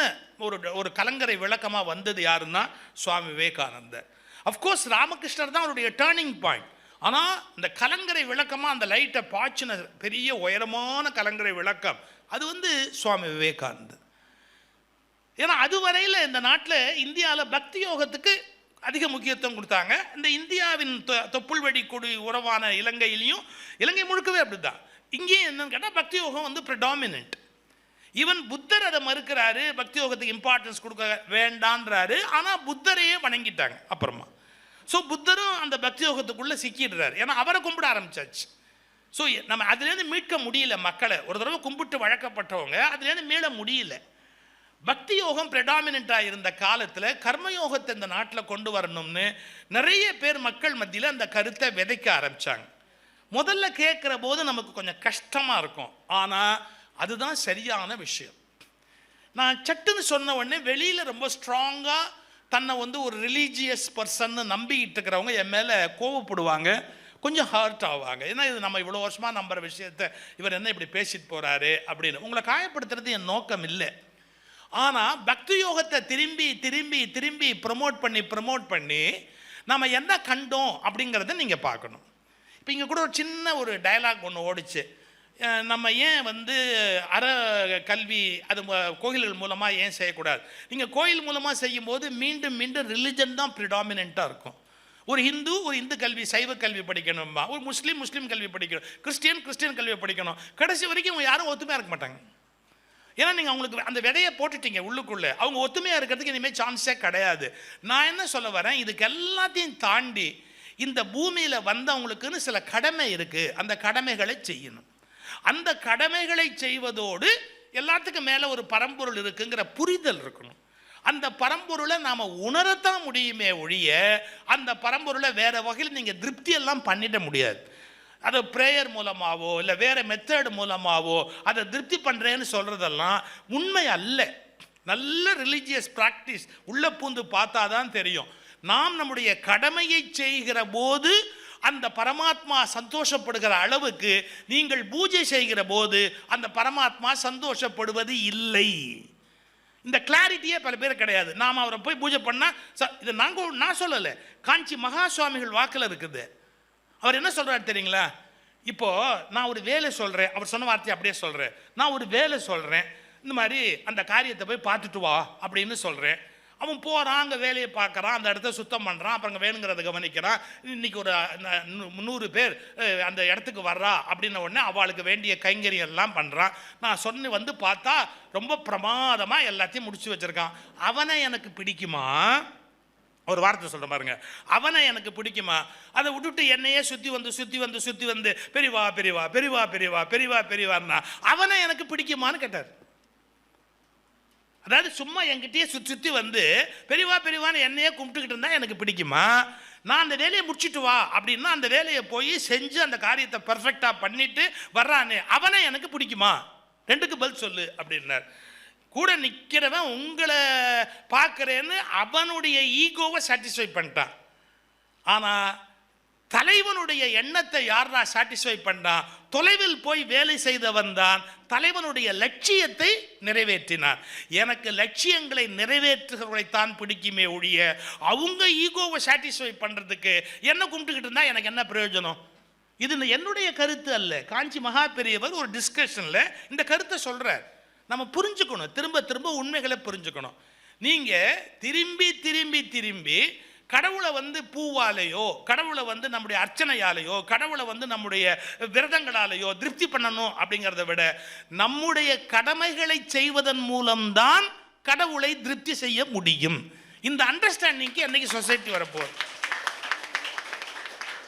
ஒரு கலங்கரை விளக்கமாக வந்தது யாருன்னா சுவாமி விவேகானந்தர். அஃப்கோர்ஸ் ராமகிருஷ்ணர் தான் அவருடைய டேர்னிங் பாயிண்ட். ஆனால் இந்த கலங்கரை விளக்கமாக அந்த லைட்டை பாய்ச்சின பெரிய உயரமான கலங்கரை விளக்கம் அது வந்து சுவாமி விவேகானந்தர். ஏன்னா அதுவரையில் இந்த நாட்டில் இந்தியாவில் பக்தி யோகத்துக்கு அதிக முக்கியத்துவம் கொடுத்தாங்க. இந்த இந்தியாவின் தொப்புள் வெடி கொடி உறவான இலங்கையிலையும், இலங்கை முழுக்கவே அப்படி தான். இங்கேயும் என்னன்னு கேட்டால் பக்தி யோகம் வந்து ப்ரிடாமினன்ட். ஈவன் புத்தர் அதை மறுக்கிறாரு, பக்தி யோகத்துக்கு இம்பார்ட்டன்ஸ் கொடுக்க வேண்டான்றாரு. ஆனால் புத்தரையே வணங்கிட்டாங்க அப்புறமா. ஸோ புத்தரும் அந்த பக்தி யோகத்துக்குள்ளே சிக்கிடுறாரு. ஏன்னா அவரை கும்பிட ஆரம்பிச்சாச்சு. ஸோ நம்ம அதுலேருந்து மீட்க முடியல மக்களை. ஒரு தடவை கும்பிட்டு வழக்கப்பட்டவங்க அதுலேருந்து மீள முடியல. பக்தி யோகம் ப்ரெடாமினண்ட்டாக இருந்த காலத்தில் கர்மயோகத்தை இந்த நாட்டில் கொண்டு வரணும்னு நிறைய பேர் மக்கள் மத்தியில் அந்த கருத்தை விதைக்க ஆரம்பித்தாங்க. முதல்ல கேட்குற போது நமக்கு கொஞ்சம் கஷ்டமாக இருக்கும். ஆனால் அதுதான் சரியான விஷயம். நான் சட்டுன்னு சொன்ன உடனே வெளியில் ரொம்ப ஸ்ட்ராங்காக தன்னை வந்து ஒரு ரிலீஜியஸ் பர்சன்னு நம்பிக்கிட்டு இருக்கிறவங்க என் மேலே கோவப்படுவாங்க, கொஞ்சம் ஹர்ட் ஆவாங்க. ஏன்னா இது நம்ம இவ்வளோ வருஷமாக நம்புகிற விஷயத்தை இவர் என்ன இப்படி பேசிட்டு போகிறாரு அப்படின்னு. உங்களை காயப்படுத்துறது என் நோக்கம் இல்லை. ஆனால் பக்தி யோகத்தை திரும்பி திரும்பி திரும்பி ப்ரமோட் பண்ணி நம்ம என்ன கண்டோம் அப்படிங்கிறத நீங்கள் பார்க்கணும். இப்போ இங்கே கூட ஒரு சின்ன ஒரு டயலாக் ஒன்று ஓடிச்சு. நம்ம ஏன் வந்து அற கல்வி அது கோயில்கள் மூலமாக ஏன் செய்யக்கூடாது? நீங்கள் கோயில் மூலமாக செய்யும்போது மீண்டும் மீண்டும் ரிலிஜன் தான் ப்ரிடாமினெண்ட்டாக இருக்கும். ஒரு இந்து கல்வி சைவ கல்வி படிக்கணும்பா, ஒரு முஸ்லீம் கல்வி படிக்கணும், கிறிஸ்டியன் கல்வியை படிக்கணும். கடைசி வரைக்கும் அவங்க யாரும் ஒத்துமையாக இருக்க மாட்டாங்க. ஏன்னா நீங்கள் அவங்களுக்கு அந்த விதையை போட்டுட்டீங்க உள்ளுக்குள்ளே. அவங்க ஒத்துமையாக இருக்கிறதுக்கு இனிமேல் சான்ஸே கிடையாது. நான் என்ன சொல்ல வரேன், இதுக்கு எல்லாத்தையும் தாண்டி இந்த பூமியில் வந்தவங்களுக்குன்னு சில கடமை இருக்குது. அந்த கடமைகளை செய்யணும். அந்த கடமைகளை செய்வதோடு எல்லாத்துக்கும் மேலே ஒரு பரம்பொருள் இருக்குங்கிற புரிதல் இருக்கணும். அந்த பரம்பொருளை நாம் உணரத்தான் முடியுமே ஒழிய அந்த பரம்பொருளை வேறு வகையில் நீங்கள் திருப்தியெல்லாம் பண்ணிட முடியாது. அதை ப்ரேயர் மூலமாகவோ இல்லை வேறு மெத்தட் மூலமாகவோ அதை திருப்தி பண்ணுறேன்னு சொல்கிறதெல்லாம் உண்மை அல்ல. நல்ல ரிலீஜியஸ் ப்ராக்டிஸ் உள்ளே பூந்து பார்த்தா தான் தெரியும். நாம் நம்முடைய கடமையை செய்கிற போது அந்த பரமாத்மா சந்தோஷப்படுகிற அளவுக்கு நீங்கள் பூஜை செய்கிற போது அந்த பரமாத்மா சந்தோஷப்படுவது இல்லை. இந்த கிளாரிட்டியே பல பேர் கிடையாது. நாம் அவரை போய் பூஜை பண்ணால் இதை நான் சொல்லலை, காஞ்சி மகா சுவாமிகள் வாக்கில் இருக்குது. அவர் என்ன சொல்கிறார் தெரியுங்களா? இப்போது நான் ஒரு வேலை சொல்கிறேன், அவர் சொன்ன வார்த்தையை அப்படியே சொல்கிறேன். நான் ஒரு வேலை சொல்கிறேன், இந்த மாதிரி அந்த காரியத்தை போய் பார்த்துட்டு வா அப்படின்னு சொல்கிறேன். அவன் போகிறான், அங்கே வேலையை பார்க்குறான், அந்த இடத்த சுத்தம் பண்ணுறான், அப்புறம் அங்கே வேணுங்கிறத கவனிக்கிறான். இன்றைக்கி ஒரு 100 பேர் அந்த இடத்துக்கு வர்றா அப்படின்ன உடனே அவளுக்கு வேண்டிய கைங்கரியெல்லாம் பண்ணுறான். நான் சொன்ன வந்து பார்த்தா ரொம்ப பிரமாதமாக எல்லாத்தையும் முடிச்சு வச்சுருக்கான். அவனை எனக்கு பிடிக்குமா? ஒரு வார்த்தை சொல்ற பாருங்க, அவனை எனக்கு பிடிக்குமா? அதை விட்டுட்டு என்னையே சுற்றி வந்து பெரியவா அவனை எனக்கு பிடிக்குமான்னு கேட்டார். அதாவது சும்மா என்கிட்டயே சுற்றி வந்து பெரியவான்னு என்னையே கும்பிட்டுக்கிட்டு இருந்தா எனக்கு பிடிக்குமா? நான் அந்த வேலையை முடிச்சுட்டு வா அப்படின்னா அந்த வேலையை போய் செஞ்சு அந்த காரியத்தை பர்ஃபெக்டாக பண்ணிட்டு வர்றானே அவனை எனக்கு பிடிக்குமா? ரெண்டுக்கு பதில் சொல்லு அப்படின்னார். கூட நிற்கிறவன் உங்களை பார்க்குறேன்னு அவனுடைய ஈகோவை சாட்டிஸ்ஃபை பண்ணிட்டான். ஆனால் தலைவனுடைய எண்ணத்தை யாரா சாட்டிஸ்ஃபை பண்ணான்? தொலைவில் போய் வேலை செய்தவன் தான் தலைவனுடைய லட்சியத்தை நிறைவேற்றினான். எனக்கு லட்சியங்களை நிறைவேற்றுகிறவர்களைத்தான் பிடிக்குமே ஒழிய அவங்க ஈகோவை சாட்டிஸ்ஃபை பண்ணுறதுக்கு என்ன கும்பிட்டுக்கிட்டு இருந்தால் எனக்கு என்ன பிரயோஜனம்? இது என்னுடைய கருத்து அல்ல. காஞ்சி மகா பெரியவர் ஒரு டிஸ்கஷனில் இந்த கருத்தை சொல்கிறார். நம்ம புரிஞ்சுக்கணும், திரும்ப உண்மைகளை புரிஞ்சுக்கணும். நீங்கள் திரும்பி கடவுளை வந்து பூவாலேயோ கடவுளை வந்து நம்முடைய அர்ச்சனையாலேயோ கடவுளை வந்து நம்முடைய விரதங்களாலேயோ திருப்தி பண்ணணும் அப்படிங்கிறத விட நம்முடைய கடமைகளை செய்வதன் மூலம்தான் கடவுளை திருப்தி செய்ய முடியும். இந்த அண்டர்ஸ்டாண்டிங்க்கு என்னைக்கு சொசைட்டி வரப்போகுது?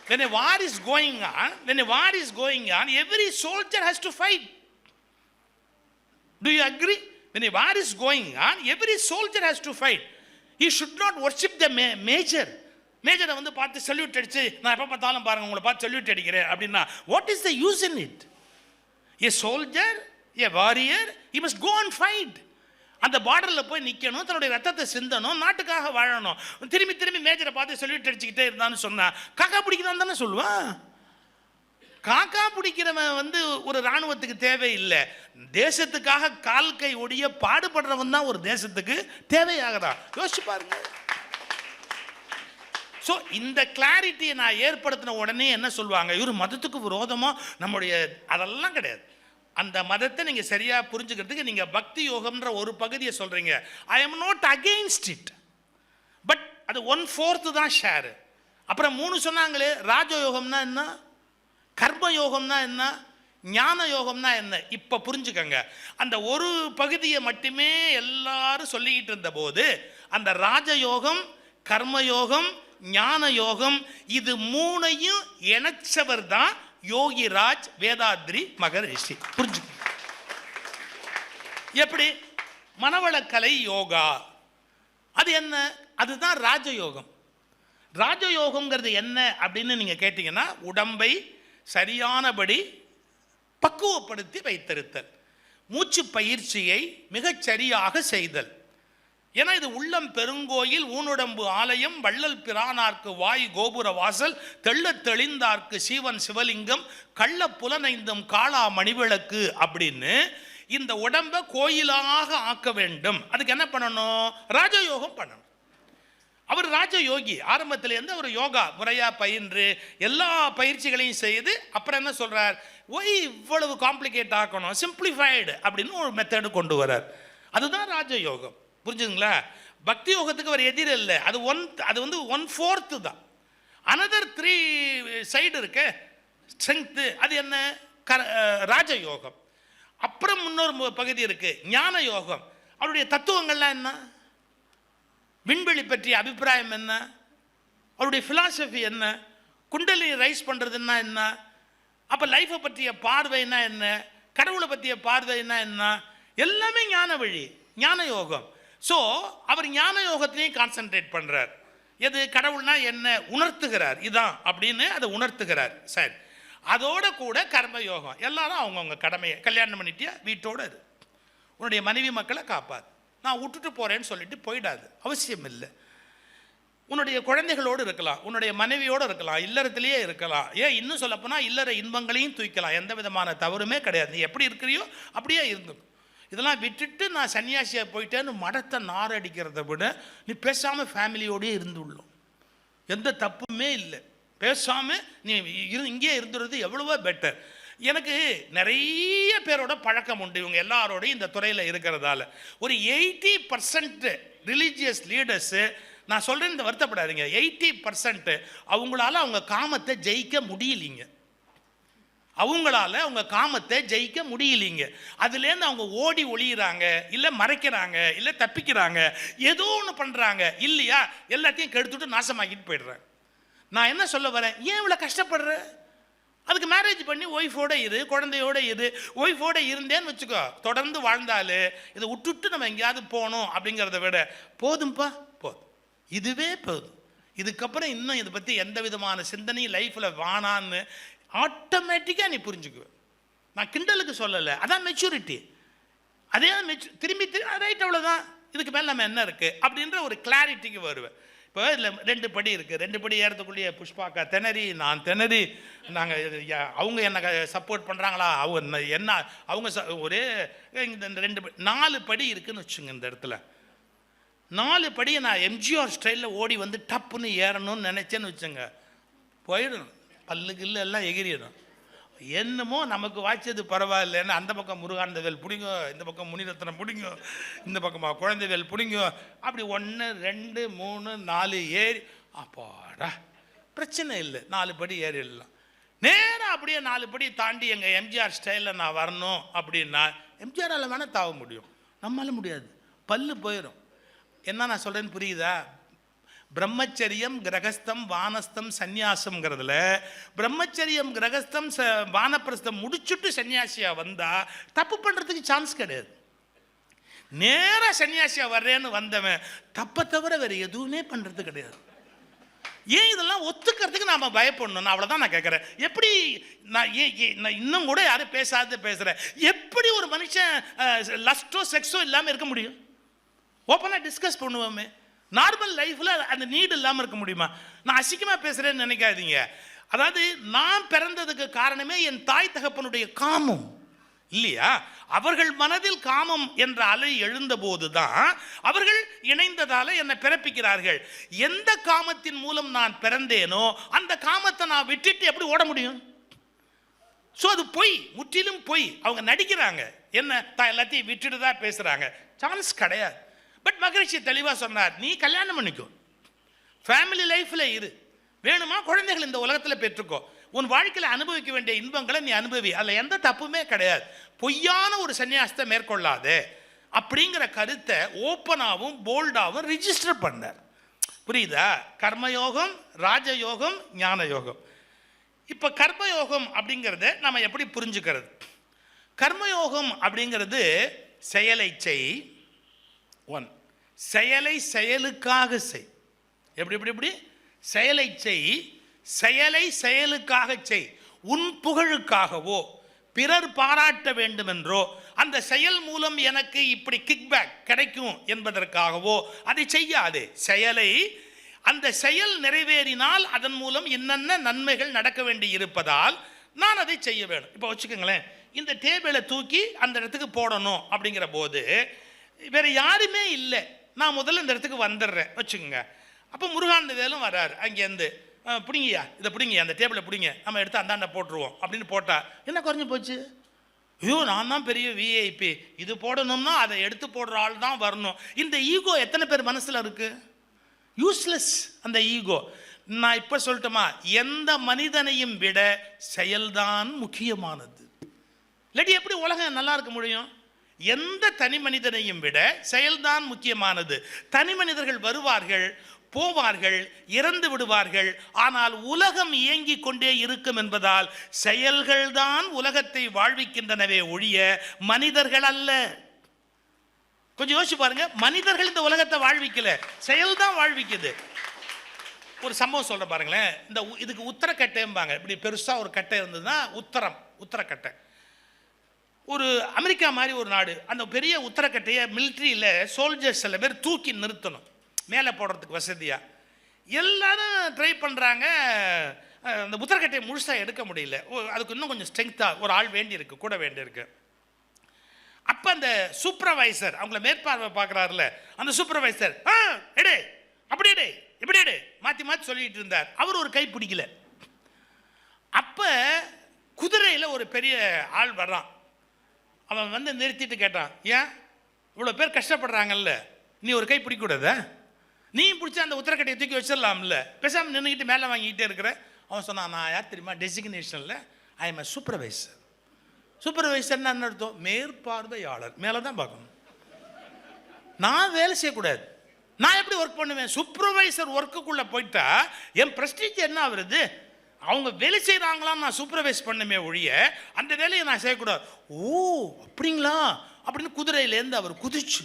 When a war is going on, every soldier has to fight. Do you agree? When a war is going on, every soldier has to fight. He should not worship the major. மேஜரை வந்து பார்த்து சல்யூட் அடிச்சு நான் எப்போ பார்த்தாலும் பாருங்க உங்களை பார்த்து சல்யூட் அடிக்கிறேன் அப்படின்னா what is the use in it? A soldier, a warrior, he must go and fight. அந்த பார்டரில் போய் நிற்கணும், தன்னுடைய ரத்தத்தை சிந்தணும், நாட்டுக்காக வாழணும். திரும்பி மேஜரை பார்த்து சல்யூட் அடிச்சுக்கிட்டே இருந்தான்னு சொன்னா காக்கா பிடிக்கிறான்னு தானே சொல்லுவான். காக்கா பிடிக்கிறவன் வந்து ஒரு இராணுவத்துக்கு தேவையில்லை. தேசத்துக்காக கால் கை ஒடிய பாடுபடுறவன் தான் ஒரு தேசத்துக்கு தேவையாகதான். யோசிச்சு பாருங்க. ஸோ இந்த கிளாரிட்டியை நான் ஏற்படுத்தின உடனே என்ன சொல்லுவாங்க, இவர் மதத்துக்கு விரோதமாக நம்முடைய அதெல்லாம் கிடையாது. அந்த மதத்தை நீங்கள் சரியாக புரிஞ்சுக்கிறதுக்கு நீங்கள் பக்தி யோகம்ன்ற ஒரு பகுதியை சொல்கிறீங்க. I am not against it, but அது 1/4 தான் ஷேரு. அப்புறம் 3 சொன்னாங்களே, ராஜயோகம்னா என்ன, கர்ம யோகம்னா என்ன, ஞான யோகம்னா என்ன? இப்போ புரிஞ்சுக்கங்க. அந்த ஒரு பகுதியை மட்டுமே எல்லாரும் சொல்லிக்கிட்டு இருந்த போது அந்த ராஜயோகம், கர்மயோகம், ஞான யோகம் இது 3ஐயும் இணைச்சவர் தான் யோகிராஜ் வேதாத்ரி மகரிஷி. புரிஞ்சுக்க. எப்படி? மனவளக்கலை யோகா அது என்ன? அதுதான் ராஜயோகம். ராஜயோகம்ங்கிறது என்ன அப்படின்னு நீங்கள் கேட்டிங்கன்னா உடம்பை சரியானபடி பக்குவப்படுத்தி வைத்திருத்தல், மூச்சு பயிற்சியை மிகச்சரியாக செய்தல். ஏன்னா இது உள்ளம் பெருங்கோயில், ஊனுடம்பு ஆலயம், வள்ளல் பிரானார்க்கு வாய் கோபுர வாசல், தெள்ள தெளிந்தார்க்கு சீவன் சிவலிங்கம், கள்ள புலனைந்தும் காளா மணிவிளக்கு அப்படின்னு இந்த உடம்பை கோயிலாக ஆக்க வேண்டும். அதுக்கு என்ன பண்ணணும்? ராஜயோகம் பண்ணணும். அவர் ராஜயோகி. ஆரம்பத்திலேருந்து அவர் யோகா முறையாக பயின்று எல்லா பயிற்சிகளையும் செய்து அப்புறம் என்ன சொல்கிறார்? ஒய் இவ்வளவு காம்ப்ளிகேட் ஆக்கணும், சிம்பிளிஃபைடு அப்படின்னு ஒரு மெத்தடு கொண்டு வரார். அதுதான் ராஜயோகம். புரிஞ்சுதுங்களா? பக்தி யோகத்துக்கு அவர் எதிர் இல்லை. அது வந்து 1/4 தான். அனதர் 3 சைடு இருக்கு ஸ்ட்ரென்த்து. அது என்ன? ராஜயோகம். அப்புறம் இன்னொரு பகுதி இருக்கு ஞான யோகம். அவருடைய தத்துவங்கள்லாம் என்ன? விண்வெளி பற்றிய அபிப்பிராயம் என்ன? அவருடைய ஃபிலாசபி என்ன? குண்டலினி ரைஸ் பண்ணுறதுன்னா என்ன? அப்போ லைஃப்பை பற்றிய பார்வைன்னா என்ன? கடவுளை பற்றிய பார்வைன்னா என்ன? எல்லாமே ஞான வழி, ஞான யோகம். ஸோ அவர் ஞான யோகத்திலையும் கான்சென்ட்ரேட் பண்ணுறார். எது? கடவுள்னா என்ன உணர்த்துகிறார், இதான் அப்படின்னு அதை உணர்த்துகிறார். சரி, அதோட கூட கர்ம யோகம். எல்லாரும் அவங்கவுங்க கடமையை. கல்யாணம் பண்ணிட்டியா, வீட்டோடு இரு, உன்னுடைய மனைவி மக்களை காப்பாது, நான் விட்டுட்டு போகிறேன்னு சொல்லிட்டு போயிடாது, அவசியம் இல்லை. உன்னுடைய குழந்தைகளோடு இருக்கலாம், உன்னுடைய மனைவியோடு இருக்கலாம், இல்லறத்திலேயே இருக்கலாம். ஏன் இன்னும் சொல்லப்போனால் இல்லற இன்பங்களையும் தூக்கலாம். எந்த விதமான தவறுமே கிடையாது. நீ எப்படி இருக்கிறியோ அப்படியே இருந்து. இதெல்லாம் விட்டுட்டு நான் சன்னியாசியாக போயிட்டேன்னு மடத்தை நாரடிக்கிறத விட நீ பேசாமல் ஃபேமிலியோடயே இருந்துள்ளோம், எந்த தப்புமே இல்லை. பேசாமல் நீ இங்கே இருந்துறது எவ்வளவோ பெட்டர். எனக்கு நிறைய பேரோட பழக்கம் உண்டு, இவங்க எல்லாரோடையும் இந்த துறையில் இருக்கிறதால. ஒரு 80% ரிலீஜியஸ் லீடர்ஸு, நான் சொல்கிறேன் இந்த வருத்தப்படாதீங்க, 80% அவங்களால அவங்க காமத்தை ஜெயிக்க முடியலிங்க. அவங்களால அவங்க காமத்தை ஜெயிக்க முடியலிங்க. அதுலேருந்து அவங்க ஓடி ஒளியிறாங்க, இல்லை மறைக்கிறாங்க, இல்லை தப்பிக்கிறாங்க, ஏதோ ஒன்று பண்ணுறாங்க இல்லையா, எல்லாத்தையும் கெடுத்துட்டு நாசமாக்கிட்டு போயிடுறாங்க. நான் என்ன சொல்ல வரேன்? ஏன் இவ்வளோ கஷ்டப்படுற? அதுக்கு மேரேஜ் பண்ணி ஒய்ஃபோட இரு, குழந்தையோட இரு. ஒய்ஃபோட இருந்தேன்னு வச்சுக்கோ, தொடர்ந்து வாழ்ந்தால் இதை விட்டுட்டு நம்ம எங்கேயாவது போகணும் அப்படிங்கிறத விட போதும்பா, போதும், இதுவே போதும், இதுக்கப்புறம் இன்னும் இதை பற்றி எந்த விதமான சிந்தனையும் லைஃப்பில் வானான்னு ஆட்டோமேட்டிக்காக நீ புரிஞ்சுக்குவேன். நான் கிண்டலுக்கு சொல்லலை, அதான் மெச்சூரிட்டி. அதே திரும்பி ரைட், அவ்வளோதான், இதுக்கு மேலே நம்ம என்ன இருக்குது அப்படின்ற ஒரு கிளாரிட்டிக்கு வருவேன். இப்போ இதில் 2 படி இருக்குது. 2 படி ஏறதுக்குள்ளேயே புஷ்பாக்கா திணறி, நான் திணறி, நாங்கள் அவங்க என்ன சப்போர்ட் பண்ணுறாங்களா, அவங்க என்ன அவங்க ஒரே இந்த 4 படி இருக்குதுன்னு வச்சுங்க. இந்த இடத்துல 4 படியை நான் எம்ஜிஆர் ஸ்டைலில் ஓடி வந்து டப்புன்னு ஏறணும்னு நினச்சேன்னு வச்சுங்க, போயிடணும், பல்லுக்கு எல்லாம் எகிரிடும். என்னமோ நமக்கு வாய்ச்சது பரவாயில்லைன்னு அந்த பக்கம் முருகானந்தவேல் பிடிங்கோ, இந்த பக்கம் முனிரத்னம் பிடிங்கோ, இந்த பக்கமாக குழந்தைவேல் பிடிங்கோ, அப்படி 1 2 3 4 ஏறி அப்பாடா பிரச்சனை இல்லை, 4 படி ஏறிடலாம். நேராக அப்படியே 4 படி தாண்டி எங்கள் எம்ஜிஆர் ஸ்டைலில் நான் வரணும் அப்படின்னா எம்ஜிஆரால் வேணால் தாவ முடியும், நம்மளால முடியாது, பல்லு போயிடும். என்ன நான் சொல்கிறேன்னு புரியுதா? பிரம்மச்சரியம், கிரகஸ்தம், வானஸ்தம், சந்நியாசம்ங்கிறதுல பிரம்மச்சரியம், கிரகஸ்தம், வானப்பிரஸ்தம் முடிச்சுட்டு சன்னியாசியாக வந்தால் தப்பு பண்ணுறதுக்கு சான்ஸ் கிடையாது. நேராக சன்னியாசியாக வர்றேன்னு வந்தவன் தப்பை தவிர வேறு எதுவுமே பண்ணுறது கிடையாது. ஏன் இதெல்லாம் ஒத்துக்கிறதுக்கு நாம் பயப்படணும்? அவ்வளோதான் நான் கேட்குறேன். எப்படி நான் இன்னும் கூட யாரும் பேசுகிறேன், எப்படி ஒரு மனுஷன் லஸ்ட்டோ செக்ஸோ இல்லாமல் இருக்க முடியும்? ஓப்பனாக டிஸ்கஸ் பண்ணுவோமே. நார்மல் லைஃப்பில் அந்த நீடு இல்லாமல் இருக்க முடியுமா? நான் அசிங்கமாக பேசுகிறேன்னு நினைக்காதீங்க. அதாவது நான் பிறந்ததுக்கு காரணமே என் தாய் தகப்பனுடைய காமம் இல்லையா? அவர்கள் மனதில் காமம் என்ற அலை எழுந்தபோது தான் அவர்கள் இணைந்ததால் என்னை பிறப்பிக்கிறார்கள். எந்த காமத்தின் மூலம் நான் பிறந்தேனோ அந்த காமத்தை நான் விட்டுட்டு எப்படி ஓட முடியும்? ஸோ அது பொய், முற்றிலும் பொய். அவங்க நடிக்கிறாங்க, என்ன எல்லாத்தையும் விட்டுட்டு தான் பேசுகிறாங்க, சான்ஸ் கிடையாது. பட் மகரிஷி தெளிவாக சொன்னார், நீ கல்யாணம் பண்ணிக்கோ, ஃபேமிலி லைஃப்பில் இரு, வேணுமா குழந்தைகள் இந்த உலகத்தில் பெற்றுக்கோ, உன் வாழ்க்கையில் அனுபவிக்க வேண்டிய இன்பங்களை நீ அனுபவி, அதில் எந்த தப்புமே கிடையாது, பொய்யான ஒரு சன்னியாசத்தை மேற்கொள்ளாதே அப்படிங்கிற கருத்தை ஓப்பனாகவும் போல்டாகவும் ரிஜிஸ்டர் பண்ணார். புரியுதா? கர்மயோகம், ராஜயோகம், ஞான யோகம். இப்போ கர்மயோகம் அப்படிங்கிறத நம்ம எப்படி புரிஞ்சுக்கிறது? கர்மயோகம் அப்படிங்கிறது செயலை செய், 1 செயலை செயலுக்காக செய். எப்படி செயலை செய், செயலை செயலுக்காக செய். உன் புகழுக்காகவோ பிறர் பாராட்ட வேண்டும் என்றோ அந்த செயல் மூலம் எனக்கு இப்படி கிக்பேக் கிடைக்கும் என்பதற்காகவோ அதை செய்யாதே. செயலை, அந்த செயல் நிறைவேறினால் அதன் மூலம் என்னென்ன நன்மைகள் நடக்க வேண்டி இருப்பதால் நான் அதை செய்ய வேணும். இப்போ வச்சுக்கோங்களேன், இந்த டேபிளை தூக்கி அந்த இடத்துக்கு போடணும். அப்படிங்கிற போது வேறு யாருமே இல்லை, நான் முதல்ல இந்த இடத்துக்கு வந்துடுறேன் வச்சுக்கோங்க. அப்போ முருகானந்த வேலும் வர்றாரு அங்கேருந்து, பிடிங்கய்யா இதை பிடிங்க, அந்த டேபிளை பிடிங்க, நம்ம எடுத்து அந்தாண்ட போட்டுருவோம் அப்படின்னு போட்டால் என்ன குறைஞ்சி போச்சு? ஐயோ நான் தான் பெரிய விஐபி, இது போடணும்னா அதை எடுத்து போடுற ஆள் தான் வரணும். இந்த ஈகோ எத்தனை பேர் மனசில் இருக்குது? யூஸ்லெஸ் அந்த ஈகோ. நான் இப்போ சொல்லட்டுமா, எந்த மனிதனையும் விட செயல்தான் முக்கியமானது. இல்லாட்டி எப்படி உலகம் நல்லா இருக்க முடியும்? எந்த தனி மனிதனையும் விட செயல்தான் முக்கியமானது. தனி மனிதர்கள் வருவார்கள், போவார்கள், இறந்து விடுவார்கள், ஆனால் உலகம் இயங்கிக் கொண்டே இருக்கும் என்பதால் செயல்கள் தான் உலகத்தை வாழ்விக்கின்றனவே ஒழிய மனிதர்கள் அல்ல. கொஞ்சம் யோசிச்சு பாருங்க, மனிதர்கள் இந்த உலகத்தை வாழ்விக்கல, செயல் தான் வாழ்விக்குது. ஒரு சம்பவம் சொல்ற பாருங்களேன். இந்த இதுக்கு உத்தரக்கட்டைம்பாங்க. இப்படி பெருசா ஒரு கட்டை இருந்ததுன்னா உத்தரக்கட்டை. ஒரு அமெரிக்கா மாதிரி ஒரு நாடு, அந்த பெரிய உத்தரக்கட்டையை மிலிட்ரியில் சோல்ஜர்ஸ் சில பேர் தூக்கி நிறுத்தணும் மேலே போடுறதுக்கு வசதியாக. எல்லாரும் ட்ரை பண்ணுறாங்க, அந்த உத்தரக்கட்டையை முழுசாக எடுக்க முடியல. அதுக்கு இன்னும் கொஞ்சம் ஸ்ட்ரென்த்தாக ஒரு ஆள் வேண்டியிருக்கு, கூட வேண்டியிருக்கு. அப்போ அந்த சூப்பர்வைசர் அவங்கள மேற்பார்வை பார்க்குறாருல, அந்த சூப்பர்வைசர் எடு அப்படி எடு இப்படி எடு மாற்றி மாற்றி சொல்லிட்டு இருந்தார். அவர் ஒரு கை பிடிக்கல. அப்போ குதிரையில் ஒரு பெரிய ஆள் வர்றான். அவன் வந்து நிறுத்திட்டு கேட்டான், ஏன் இவ்வளோ பேர் கஷ்டப்படுறாங்கல்ல, நீ ஒரு கை பிடிக்கூடாத? நீ பிடிச்ச அந்த உத்தரக்கட்டையை தூக்கி வச்சிடலாம்ல, பேசாமல் நின்றுக்கிட்டு மேலே வாங்கிக்கிட்டே இருக்கிற. அவன் சொன்னான், நான் யார் தெரியுமா, டெசிக்னேஷனில் ஐ எம் அ சூப்பர்வைசர். சூப்பர்வைசர்னா என்ன அர்த்தம்? மேற்பார்வையாளர், மேலே தான் பார்க்கணும். நான் வேலை செய்யக்கூடாது, நான் எப்படி ஒர்க் பண்ணுவேன்? சூப்பர்வைசர் ஒர்க்குள்ளே போயிட்டா என் ப்ரெஸ்டீஜ் என்ன ஆகுறது? அவங்க வேலை செய்கிறாங்களாம், நான் சூப்பர்வைஸ் பண்ணுமே ஒழிய அந்த வேலையை நான் செய்யக்கூடாது. ஓ அப்படிங்களா அப்படின்னு குதிரையிலேருந்து அவர் குதிச்சு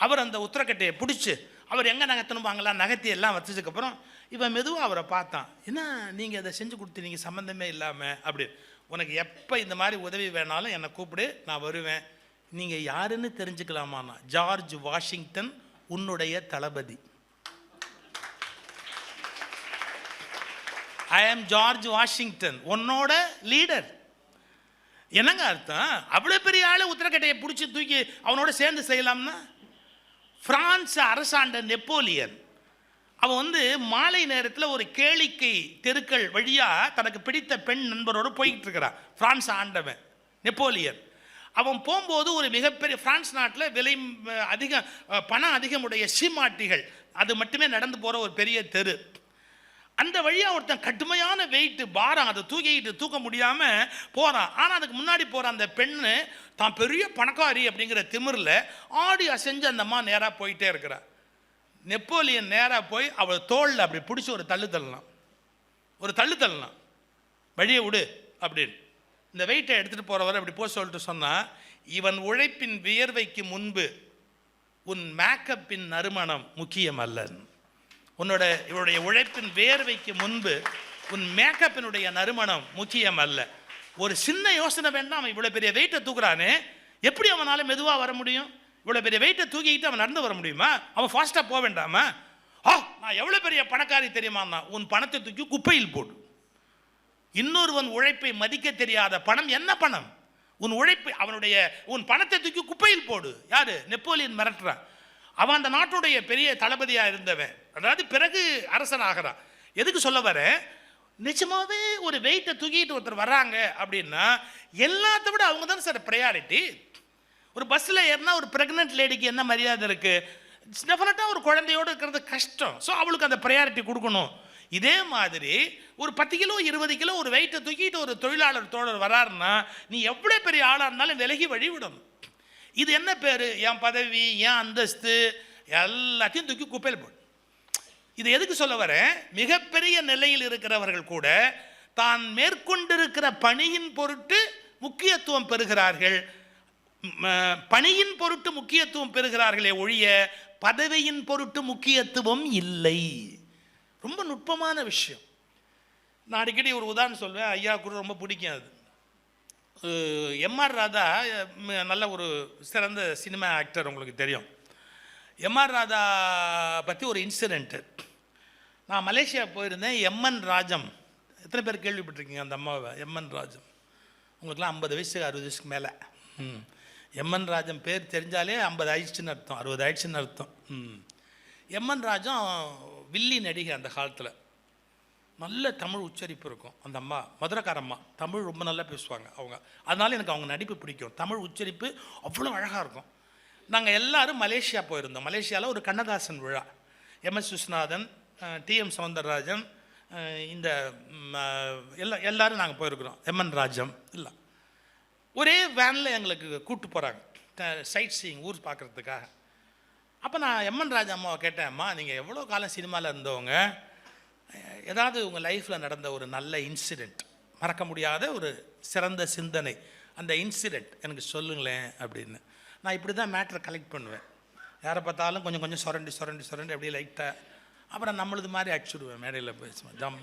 அவர் அந்த உத்தரக்கட்டையை பிடிச்சி அவர் எங்கே நகர்த்தணும்பாங்களா நகர்த்தி எல்லாம் வச்சதுக்கப்புறம் இவன் மெதுவாக அவரை பார்த்தான். என்ன நீங்கள் அதை செஞ்சு கொடுத்துனீங்க சம்மந்தமே இல்லாமல் அப்படி. உனக்கு எப்போ இந்த மாதிரி உதவி வேணாலும் என்னை கூப்பிடு, நான் வருவேன். நீங்கள் யாருன்னு தெரிஞ்சுக்கலாமாண்ணா? ஜார்ஜ் வாஷிங்டன் உன்னுடைய தளபதி. ஐ ஆம் ஜார்ஜ் வாஷிங்டன், உன்னோட லீடர். என்னங்க அர்த்தம்? அவ்வளோ பெரிய ஆளு உத்தரக்கட்டையை பிடிச்சி தூக்கி அவனோட சேர்ந்து செய்யலாம்னா? பிரான்ஸ் அரசாண்ட நெப்போலியன், அவன் வந்து மாலை நேரத்தில் ஒரு கேளிக்கை தெருக்கள் வழியாக தனக்கு பிடித்த பெண் நண்பரோடு போய்கிட்டு இருக்கிறான். பிரான்ஸ் ஆண்டவன் நெப்போலியன். அவன் போகும்போது ஒரு மிகப்பெரிய பிரான்ஸ் நாட்டில் விலை அதிகம், பணம் அதிகமுடைய சீமாட்டிகள் அது மட்டுமே நடந்து போகிற ஒரு பெரிய தெரு. அந்த வழியாக ஒருத்தன் கடுமையான வெயிட்டு பாரம், அதை தூக்க முடியாமல் போகிறான். ஆனால் அதுக்கு முன்னாடி போகிற அந்த பெண்ணு தான் பெரிய பணக்காரி அப்படிங்கிற திமிரில் ஆடி அசைஞ்சு அந்த அம்மா நேராக போயிட்டே இருக்கிறார். நெப்போலியன் நேராக போய் அவள் தோளில் அப்படி பிடிச்சி ஒரு தள்ளு தள்ளலாம், வழியை விடு அப்படின்னு. இந்த வெயிட்டை எடுத்துகிட்டு போகிறவரை அப்படி போய் சொல்லிட்டு சொன்னால், இவன் உழைப்பின் வியர்வைக்கு முன்பு உன் மேக்கப்பின் நறுமணம் முக்கியம் அல்ல. இவருடைய உழைப்பின் வேர்வைக்கு முன்பு உன் மேக்கப்பினுடைய நறுமணம் முக்கியம் அல்ல. ஒரு சின்ன யோசனை வேண்டாம், அவன் இவ்வளோ பெரிய வெயிட்டை தூக்குறானே, எப்படி அவனால் மெதுவாக வர முடியும்? இவ்வளோ பெரிய வெயிட்டை தூக்கிக்கிட்டு அவன் நடந்து வர முடியுமா? அவன் ஃபாஸ்ட்டாக போக வேண்டாமா? நான் எவ்வளோ பெரிய பணக்காரி தெரியுமாண்ணா? உன் பணத்தை தூக்கி குப்பையில் போடு. இன்னொருவன் உழைப்பை மதிக்க தெரியாத பணம் என்ன பணம்? உன் உழைப்பை உன் பணத்தை தூக்கி குப்பையில் போடு. யாரு? நெப்போலியன் மிரட்டுறான். அவன் அந்த நாட்டுடைய பெரிய தளபதியாக இருந்தவன், அதாவது பிறகு அரசன் ஆகிறான். எதுக்கு சொல்ல வர, நிச்சயமாகவே ஒரு வெயிட்டை தூக்கிட்டு ஒருத்தர் வர்றாங்க அப்படின்னா எல்லாத்த விட அவங்க தான் சார் ப்ரையாரிட்டி. ஒரு பஸ்ஸில் ஏறினா ஒரு ப்ரெக்னென்ட் லேடிக்கு என்ன மரியாதை இருக்குது? டெஃபினட்டாக ஒரு குழந்தையோடு இருக்கிறது கஷ்டம். ஸோ அவளுக்கு அந்த ப்ரையாரிட்டி கொடுக்கணும். இதே மாதிரி ஒரு 10 கிலோ 20 கிலோ ஒரு வெயிட்டை தூக்கிட்டு ஒரு தொழிலாளர் தோழர் வராருன்னா நீ எவ்வளோ பெரிய ஆளாக இருந்தாலும் விலகி வழிவிடணும். இது என்ன பேர்? என் பதவி, என் அந்தஸ்து எல்லாத்தையும் தூக்கி குப்பையில் போடு. இது எதுக்கு சொல்ல வரேன்? மிகப்பெரிய நிலையில் இருக்கிறவர்கள் கூட தான் மேற்கொண்டிருக்கிற பணியின் பொருட்டு முக்கியத்துவம் பெறுகிறார்கள். பணியின் பொருட்டு முக்கியத்துவம் பெறுகிறார்களே ஒழிய பதவியின் பொருட்டு முக்கியத்துவம் இல்லை. ரொம்ப நுட்பமான விஷயம். நான் அடிக்கடி ஒரு உதாரணம் சொல்வேன், ஐயா கூட ரொம்ப பிடிக்கும். அது எம்ஆர் ராதா நல்ல ஒரு சிறந்த சினிமா ஆக்டர், உங்களுக்கு தெரியும். எம்ஆர் ராதா பற்றி ஒரு இன்சிடெண்ட்டு. நான் மலேசியா போயிருந்தேன். எம்என் ராஜம், எத்தனை பேர் கேள்விப்பட்டிருக்கீங்க அந்த அம்மாவை? எம்என் ராஜம் உங்களுக்குலாம் 50 வயசு 60 வயசுக்கு மேலே. எம்என் ராஜன் பேர் தெரிஞ்சாலே 50 ஆயிடுச்சுன்னு அர்த்தம், 60 ஆயிடுச்சுன்னு அர்த்தம். எம்என் ராஜன் வில்லி நடிகை. அந்த காலத்தில் நல்ல தமிழ் உச்சரிப்பு இருக்கும். அந்த அம்மா மதுரைக்காரம்மா, தமிழ் ரொம்ப நல்லா பேசுவாங்க அவங்க. அதனால எனக்கு அவங்க நடிப்பு பிடிக்கும். தமிழ் உச்சரிப்பு அவ்வளோ அழகாக இருக்கும். நாங்கள் எல்லோரும் மலேசியா போயிருந்தோம். மலேசியாவில் ஒரு கண்ணதாசன் விழா. எம்எஸ் விஸ்வநாதன், டிஎம் சௌந்தரராஜன், இந்த எல்லோரும் நாங்கள் போயிருக்கிறோம். எம்என் ராஜம் இல்லை, ஒரே வேனில் எங்களுக்கு கூப்பிட்டு போகிறாங்க சைட் சீயிங், ஊர் பார்க்குறதுக்காக. அப்போ நான் எம்என் ராஜா அம்மாவை கேட்டேன், அம்மா நீங்கள் எவ்வளோ காலம் சினிமாவில் இருந்தவங்க, ஏதாவது உங்கள் லைஃப்பில் நடந்த ஒரு நல்ல இன்சிடெண்ட், மறக்க முடியாத ஒரு சிறந்த சிந்தனை, அந்த இன்சிடெண்ட் எனக்கு சொல்லுங்களேன் அப்படின்னு. நான் இப்படி தான் மேட்ரை கலெக்ட் பண்ணுவேன். யாரை பார்த்தாலும் கொஞ்சம் கொஞ்சம் சுரண்டி சுரண்டி சுரண்டி அப்படியே லைட்டாக, அப்புறம் நம்மளது மாதிரி அடிச்சுடுவேன் மேடையில் பேசுவேன் ஜம்.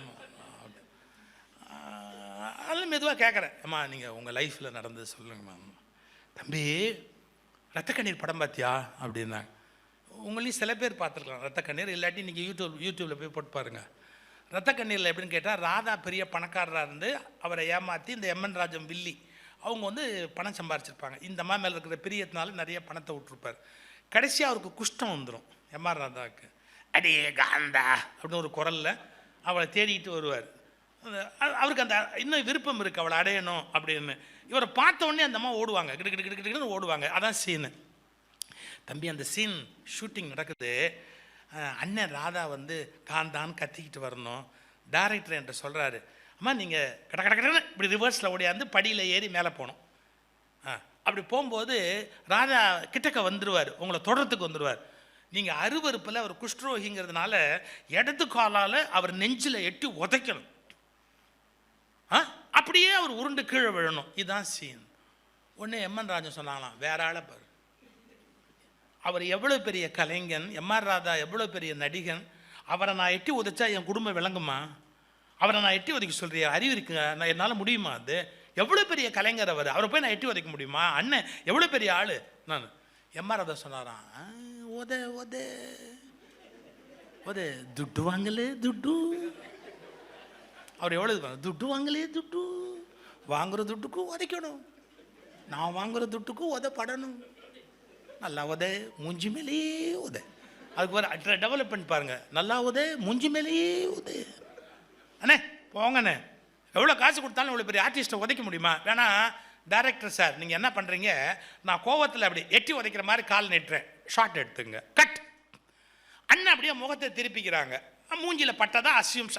அதெல்லாம் மெதுவாக கேட்குறேன், அம்மா நீங்கள் உங்கள் லைஃப்பில் நடந்தது சொல்லுங்கம்மா. தம்பி ரத்த கண்ணீர் படம் பார்த்தியா அப்படின்னாங்க. உங்களையும் சில பேர் பார்த்துருக்கலாம் ரத்த கண்ணீர், இல்லாட்டி நீங்கள் யூடியூப்பில் போய் போட்டு பாருங்கள். ரத்த கண்ணீரில் எப்படின்னு கேட்டால், ராதா பெரிய பணக்காரராக இருந்து அவரை ஏமாற்றி இந்த எம்என் ராஜம் வில்லி அவங்க வந்து பணம் சம்பாரிச்சிருப்பாங்க. இந்த அம்மா மேலே இருக்கிற பிரியத்தினால நிறைய பணத்தை விட்டுருப்பார். கடைசியாக அவருக்கு குஷ்டம் வந்துடும் எம்ஆர் ராதாவுக்கு. அடே காந்தா அப்படின்னு ஒரு குரலில் அவளை தேடிட்டு வருவார். அவருக்கு அந்த இன்னும் விருப்பம் இருக்குது அவளை அடையணும் அப்படின்னு. இவரை பார்த்த உடனே அந்த அம்மா ஓடுவாங்க, கிடு கிடு கிடு கிடுன்னு ஓடுவாங்க. அதான் சீனு. தம்பி அந்த சீன் ஷூட்டிங் நடக்குது. அண்ணன் ராதா வந்து காந்தான்னு கத்திக்கிட்டு வரணும். டைரக்டர் என்கிட்ட சொல்கிறாரு, அம்மா நீங்கள் கட கட கடன்னு இப்படி ரிவர்ஸில் ஓடியாந்து படியில் ஏறி மேலே போகணும். அப்படி போகும்போது ராதா கிட்டக்க வந்துடுவார், உங்களை தொடரத்துக்கு வந்துடுவார். நீங்கள் அருவறுப்பில் அவர் குஷ்டரோகிங்கிறதுனால இடது காலால் அவர் நெஞ்சில் எட்டி உதைக்கணும். அப்படியே அவர் உருண்டு கீழே விழணும். இதுதான் சீன். ஒன்று எம்என் ராஜன் சொன்னாங்களாம், வேற ஆளை பாரு, அவர் எவ்வளோ பெரிய கலைஞன், எம்ஆர் ராதா எவ்வளோ பெரிய நடிகன், அவரை நான் எட்டி உதைச்சா என் குடும்பம் விளங்குமா? அவரை நான் எட்டி உதைக்க சொல்கிறேன், அறிவு இருக்குங்க, நான் என்னால் முடியுமா? அது எவ்வளோ பெரிய கலைஞர் அவர், அவரை போய் நான் எட்டி உதைக்க முடியுமா? அண்ணன் எவ்வளோ பெரிய ஆள். நான் எம்ஆர் ராதா சொன்னாராம், உத உத உத துட்டு வாங்கலே துட்டு. அவர் எவ்வளோ துட்டு வாங்கலே துட்டு, வாங்குற துட்டுக்கும் உதைக்கணும், நான் வாங்குற துட்டுக்கும் உதப்படணும், நல்லா உத மூஞ்சி மேலேயே உத. அதுக்கு ஒரு டெவலப்மெண்ட் பாருங்கள், நல்லா உத மூஞ்சி மேலேயே உத. அண்ணே போங்கண்ணே, எவ்வளோ காசு கொடுத்தாலும் இவ்வளோ பெரிய ஆர்டிஸ்ட்டை உதைக்க முடியுமா? வேணா டைரக்டர் சார் நீங்கள் என்ன பண்ணுறீங்க, நான் கோவத்தில் அப்படி எட்டி உதைக்கிற மாதிரி கால் நட்டுறேன், ஷார்ட் எடுத்துங்க, கட். அண்ணன் அப்படியே முகத்தை திருப்பிக்கிறாங்க, மூஞ்சியில் பட்டதா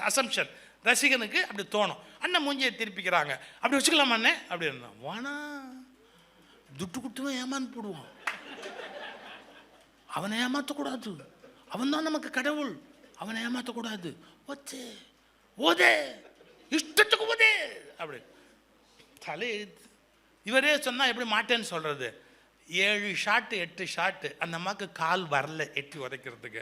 அசம்ஷன் ரசிகனுக்கு அப்படி தோணும். அண்ணன் மூஞ்சியை திருப்பிக்கிறாங்க, அப்படி வச்சுக்கலாமா அண்ணே அப்படின்னா, வானா துட்டு குட்டுவன் ஏமாந்து போடுவான், அவனை ஏமாற்றக்கூடாது, அவன் தான் நமக்கு கடவுள், அவனை ஏமாற்றக்கூடாது, ஒச்சே ஓதே இஷ்டத்துக்கு ஓதே அப்படி தலை எழுத்து. இவரே சொன்னால் எப்படி மாட்டேன்னு சொல்கிறது. 7 ஷாட்டு 8 ஷாட்டு அந்த அம்மாவுக்கு கால் வரல எட்டி உதைக்கிறதுக்கு.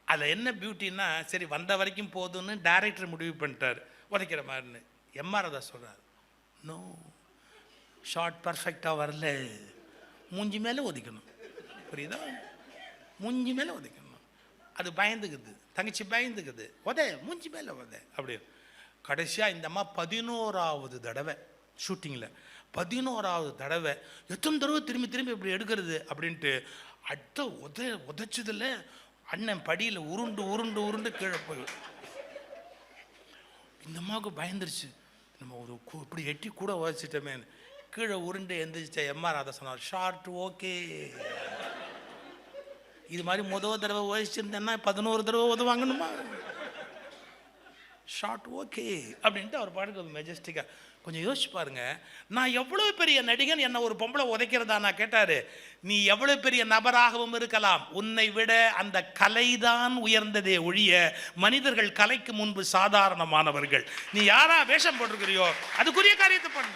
அதில் என்ன பியூட்டின்னா, சரி வந்த வரைக்கும் போதும்னு டைரக்டர் முடிவு பண்ணிட்டார் உதைக்கிற மாதிரின்னு. எம்ஆர் ராதா சொல்கிறார், நோ ஷார்ட் பர்ஃபெக்டாக வரல, மூஞ்சி மேலே ஒதிக்கணும், புரியுதா? மூஞ்சி மேலே உதைக்கணும். அது பயந்துக்குது, தங்கச்சி பயந்துக்குது, உத மூஞ்சி மேலே உத அப்படி. கடைசியாக இந்த அம்மா 11வது தடவை ஷூட்டிங்கில், 11வது தடவை எத்தனை தடவை திரும்பி திரும்பி இப்படி எடுக்கிறது அப்படின்ட்டு அடுத்த உதைச்சதில் அண்ணன் படியில் உருண்டு உருண்டு உருண்டு கீழே போய். இந்த அம்மாவுக்கு பயந்துருச்சு, நம்ம ஒரு இப்படி எட்டி கூட உதைச்சிட்டோமே. கீழே உருண்டு எந்திரிச்ச எம்ஆர் ராதா சொன்னார், ஷார்ட் ஓகே. இது மாதிரி முதல் தடவை உதைச்சிருந்தேன்னா 11 தடவை உதவாங்கணுமா? ஷார்ட் ஓகே அப்படின்ட்டு அவர் பாட்டுக்கு மெஜஸ்டிக்காக. கொஞ்சம் யோசிச்சு பாருங்க, நான் எவ்வளோ பெரிய நடிகன், என்ன ஒரு பொம்பளை உதைக்கிறதா நான் கேட்டார். நீ எவ்வளோ பெரிய நபராகவும் இருக்கலாம், உன்னை விட அந்த கலைதான் உயர்ந்ததே ஒழிய மனிதர்கள் கலைக்கு முன்பு சாதாரணமானவர்கள். நீ யாரா வேஷம் போட்டிருக்கிறியோ அதுக்குரிய காரியத்தை பண்ணு.